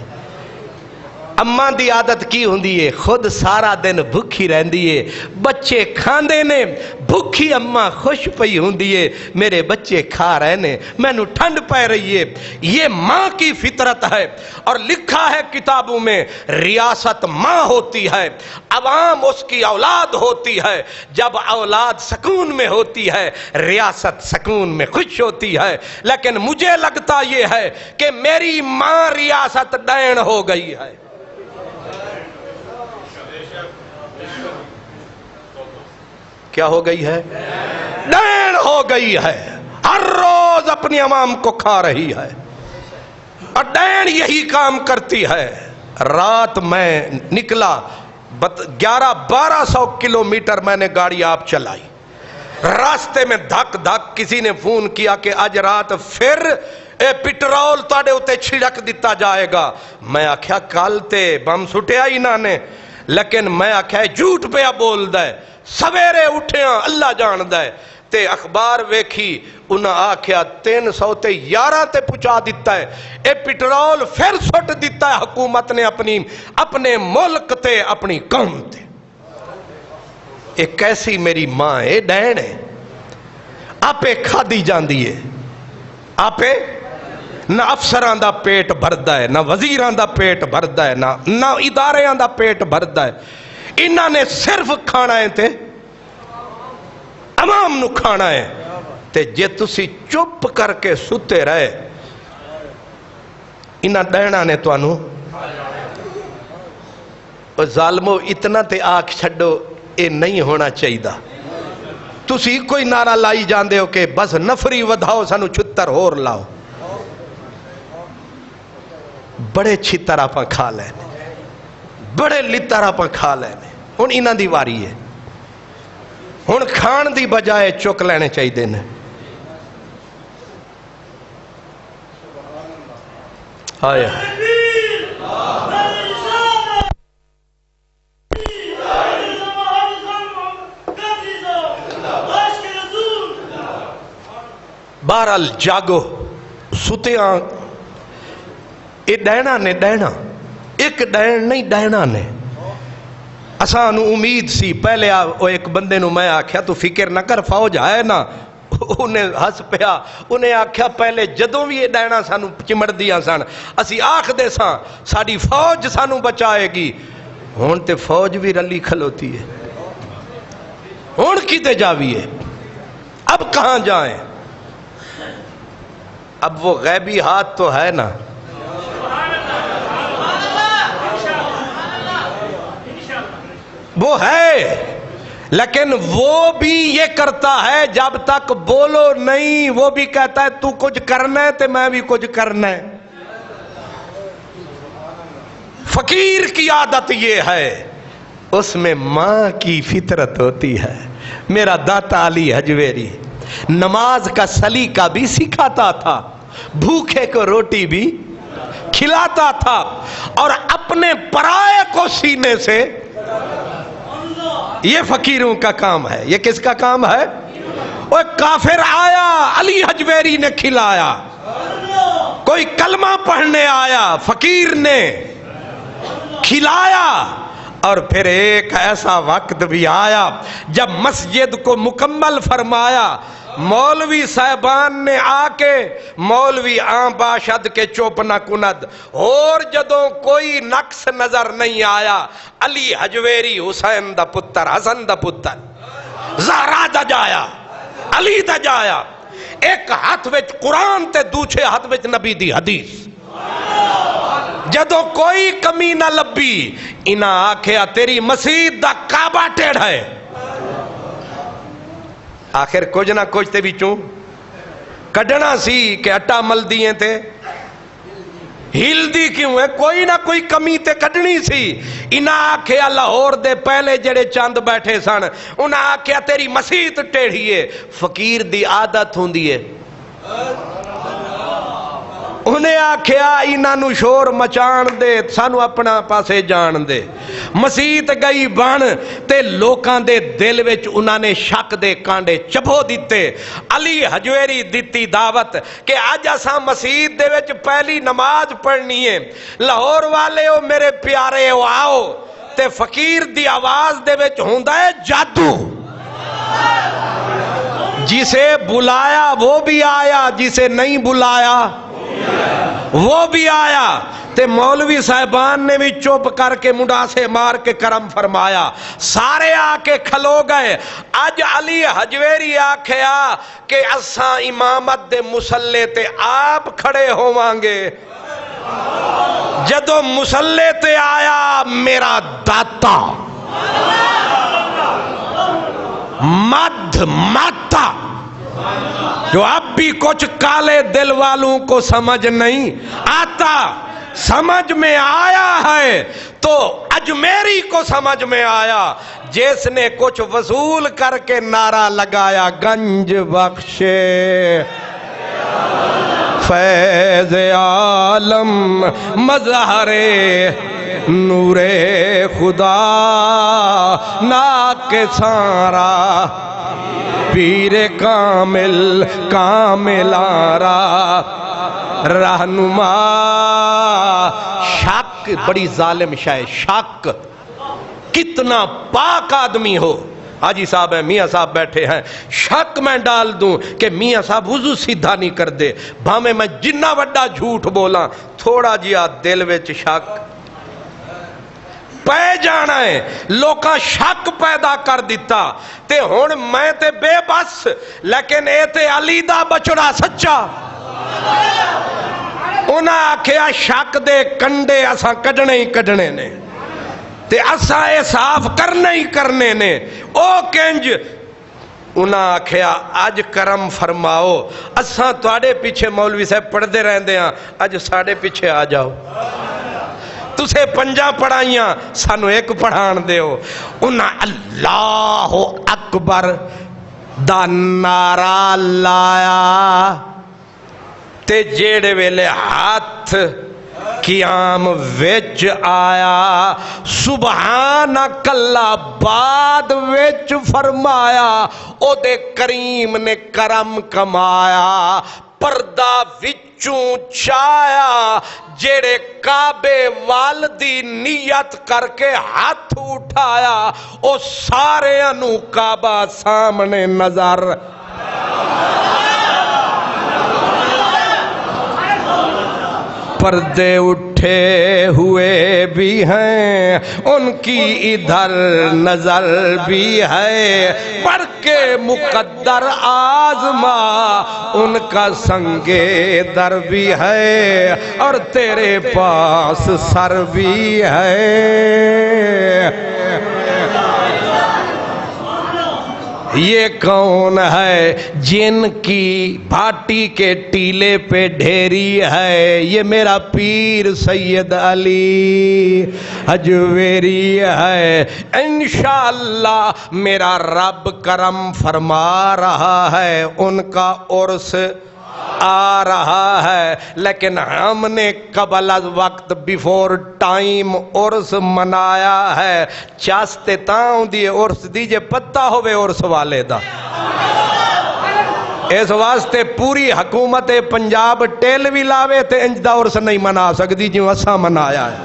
اماں دی عادت کی ہوندی ہے، خود سارا دن بھکھی رہندی ہے، بچے کھاندے نے، بھکھی اماں خوش پئی ہوندی ہے، میرے بچے کھا رہے نے، میں نو ٹھنڈ پہ رہی ہے۔ یہ ماں کی فطرت ہے، اور لکھا ہے کتابوں میں ریاست ماں ہوتی ہے، عوام اس کی اولاد ہوتی ہے، جب اولاد سکون میں ہوتی ہے ریاست سکون میں خوش ہوتی ہے۔ لیکن مجھے لگتا یہ ہے کہ میری ماں ریاست ڈین ہو گئی ہے۔ کیا ہو گئی ہے؟ ڈین ہو گئی ہے، ہر روز اپنی عوام کو کھا رہی ہے، اور ڈین یہی کام کرتی ہے۔ رات میں نکلا 1100-1200 کلومیٹر میں نے گاڑی آپ چلائی، راستے میں دھک دھک کسی نے فون کیا کہ آج رات پھر پٹرول تاڑے ہوتے چھڑک دیتا جائے گا۔ میں آکھیا کل تے بم سٹیا ہی نہ نے، لیکن میں آکھیا جھوٹ پہ بول دے، سویرے اٹھیاں اللہ جان دے، تے اخبار ویکھی انہاں آکھیا 311 تے پچا دیتا ہے، اے پٹرول پھر سٹ دیتا ہے حکومت نے اپنے ملک تے اپنی قوم تے۔ ایک ایسی میری ماں ہے، ڈین ہے، آپے کھا دی جان دیئے، آپے نہ افسران دا پیٹ بھردہ ہے، نہ وزیران دا پیٹ بھردہ ہے، نہ اداریاں دا پیٹ بھردہ ہے، انہاں نے صرف کھانا ہے تے عوام نو کھانا ہے۔ تے جے تسی چپ کر کے ستے رہے، انہاں ڈینا نے تو انہوں ظالمو اتنا تے آنکھ چھڑو، اے نہیں ہونا چاہیے دا۔ تسی کوئی نعرہ لائی جان دے ہو کہ بس نفری ودھاؤ سانو چھتر ہور لاؤ، بڑے چھتر آپاں کھا لینے، بڑے لتر آپاں کھا لینے۔ ہن انہاں دی واری ہے، ہن کھان دی بجائے چک لینے چاہیے دینے۔ آئے بہرحال جاگو ستیاں، اے ڈینا نے ڈینا، ایک ڈین نہیں ڈینا نے۔ اسانو امید سی، پہلے ایک بندے نو میں آکھیا تو فکر نہ کر فوج ہے نا، انہیں ہس پیا، انہیں آکھیا پہلے جدوں بھی یہ ڈینا سانو چمڑ دیا سان اسی آکھ دے سان ساڑی فوج سانو بچائے گی، ہون تے فوج بھی رلی کھلوتی ہے۔ ہون کی تے جاویے، اب کہاں جائیں؟ اب وہ غیبی ہاتھ تو ہے نا، وہ ہے، لیکن وہ بھی یہ کرتا ہے جب تک بولو نہیں، وہ بھی کہتا ہے تو کچھ کرنا ہے تو میں بھی کچھ کرنا ہے۔ فقیر کی عادت یہ ہے، اس میں ماں کی فطرت ہوتی ہے۔ میرا داتا علی حجویری نماز کا سلیقہ بھی سکھاتا تھا، بھوکے کو روٹی بھی کھلاتا تھا، اور اپنے پرائے کو سینے سے، یہ فقیروں کا کام ہے۔ یہ کس کا کام ہے؟ وہ کافر آیا، علی حجویری نے کھلایا، کوئی کلمہ پڑھنے آیا، فقیر نے کھلایا۔ اور پھر ایک ایسا وقت بھی آیا جب مسجد کو مکمل فرمایا، مولوی صاحبان نے آ کے مولوی آن باشد کے چوپ نہ کند، اور جدوں کوئی نقص نظر نہیں آیا، علی حجویری حسین دا پتر، حسن دا پتر، زہرا دا جایا، علی دا جایا، ایک ہاتھ وچ قرآن تے دوسرے ہاتھ وچ نبی دی حدیث، جدوں کوئی کمی نہ لبی، انہاں آکھیا تیری مسجد دا کعبہ ٹیڑھ ہے۔ آخر کچھ نہ کچھ تے بچوں کڈنا سی کہ اٹا مل دیئے تے ہل دی کیوں ہے، کوئی نہ کوئی کمی تے کڈنی سی۔ انہاں آکھیا لاہور دے پہلے جڑے چاند بیٹھے سن، انہاں آکھیا تیری مسجد ٹیڑھی ہے۔ فقیر دی عادت ہوندی ہے، انہیں آکھیا انہاں نو شور مچان دے، سانو اپنا پاسے جان دے۔ مسیت گئی بن تے لوکاں دے دل وچ انہاں نے شک دے کانڈے چبھو دیتے۔ علی حجویری دیتی دعوت کہ آج اساں مسیت دے وچ پہلی نماز پڑھنی ہے، لاہور والے ہو میرے پیارے ہو آؤ، تے فقیر دی آواز دے وچ ہوندا ہے جادو۔ جسے بلایا وہ بھی آیا، جسے نہیں بلایا وہ بھی آیا۔ تے مولوی صاحبان نے بھی چپ کر کے منڈا سے مار کے کرم فرمایا، سارے آ کے کھلو گئے۔ اج علی حجویری آکھیا کہ اساں امامت دے مسلے تے آپ کھڑے ہووانگے۔ جدو مسلے تے آیا میرا داتا مدھ ماتا، جو اب بھی کچھ کالے دل والوں کو سمجھ نہیں آتا، سمجھ میں آیا ہے تو اجمیری کو سمجھ میں آیا، جس نے کچھ وصول کر کے نعرہ لگایا، گنج بخشے فیض عالم مظہر نور خدا ناک سارا پیر کامل کامل آرا رہنما۔ شک بڑی ظالم شے، شک کتنا پاک آدمی ہو، حاجی صاحب ہیں، میاں صاحب بیٹھے ہیں، شک میں ڈال دوں کہ میاں صاحب وضو سیدھا نہیں کر دے، بھامے میں جنہ وڈا جھوٹ بولا، تھوڑا جیا دل وچ شک پہ جانا ہے، لوکاں شک پیدا کر دیتا۔ تے ہن میں تے بے بس، لیکن اے تے علی دا بچڑا سچا۔ انہاں آکھیا شک دے کنڈے اساں کڈنے ہی کڈنے نے، تے اساں اے صاف کرنے ہی کرنے نے۔ او کنج انہاں آکھیا اج کرم فرماؤ، اساں تواڈے پیچھے مولوی صاحب پڑھدے رہندے ہاں، اج ساڈے پیچھے آ جاؤ، تسے پنجا پڑھائیاں سانو ایک پڑھان دیو۔ انہاں اللہ اکبر دا نعرہ لایا، تے جیڑے ویلے ہاتھ قیام وچ آیا، سبحانک اللہ بعد وچ فرمایا، او دے کریم نے کرم کمایا، پردہ وچوں چایا، جیڑے کعبے والدی نیت کر کے ہاتھ اٹھایا، او سارے انو کعبہ سامنے نظر۔ پردے اٹھے ہوئے بھی ہیں، ان کی ادھر نظر بھی ہے، پڑھ کے مقدر آزما ان کا سنگے در بھی ہے، اور تیرے پاس سر بھی ہے۔ یہ کون ہے جن کی بھاٹی کے ٹیلے پہ ڈھیری ہے؟ یہ میرا پیر سید علی حجویری ہے۔ انشاءاللہ میرا رب کرم فرما رہا ہے، ان کا عرس آ رہا ہے، لیکن ہم نے قبل از وقت بیفور ٹائم عرس منایا ہے۔ چاستے تاؤں دیئے عرس دیجے پتہ ہوئے عرس والے دا، اس واسطے پوری حکومت پنجاب ٹیلوی لاوے تے انج دا عرس نہیں منا سکتی جو اسا منایا ہے۔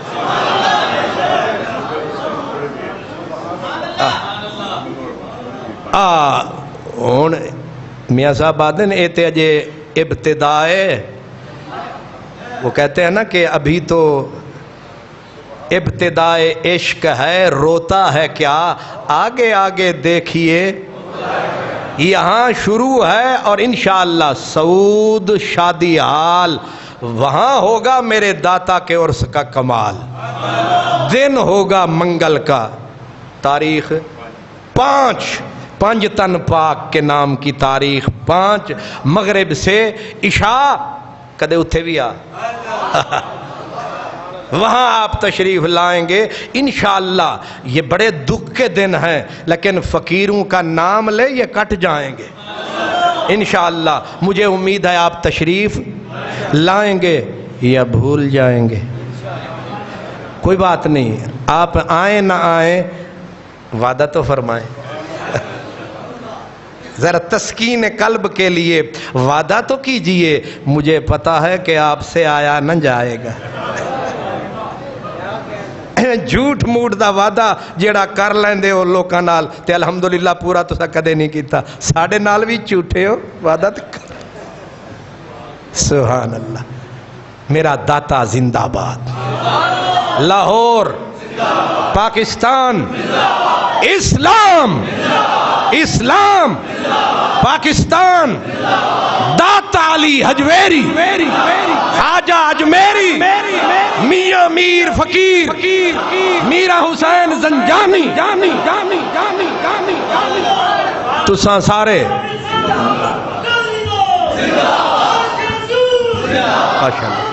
ہون میاں صاحب آدھن ایتے اجے ابتدا ہے، وہ کہتے ہیں نا کہ ابھی تو ابتدائے عشق ہے، روتا ہے کیا، آگے آگے دیکھیے یہاں شروع ہے، اور انشاءاللہ سعود شادی حال وہاں ہوگا میرے داتا کے عرس کا کمال۔ دن ہوگا منگل کا، تاریخ 5 پنجتن پاک کے نام کی تاریخ 5 مغرب سے عشاء کدے اتھے بھی وہاں آپ تشریف لائیں گے انشاءاللہ۔ یہ بڑے دکھ کے دن ہیں، لیکن فقیروں کا نام لے یہ کٹ جائیں گے انشاءاللہ۔ مجھے امید ہے آپ تشریف لائیں گے یا بھول جائیں گے، کوئی بات نہیں، آپ آئیں نہ آئیں وعدہ تو فرمائیں، ذرا تسکین قلب کے لیے وعدہ تو کیجئے، مجھے پتا ہے کہ آپ سے آیا نہ جائے گا۔ جھوٹ موٹ دا وعدہ جیڑا کر لیندے ہو لوکاں نال تے الحمدللہ پورا تسا کدے نہیں کیتا، ساڑھے نال بھی جھوٹے ہو، وعدہ تو کر۔ سبحان اللہ۔ میرا داتا زندہ باد، لاہور، پاکستان، اسلام، اسلام، پاکستان، داتا علی حجویری، خواجہ اجمیری، میاں میر فقیر، میرا حسین زنجانی، تساں سارے ماشاءاللہ۔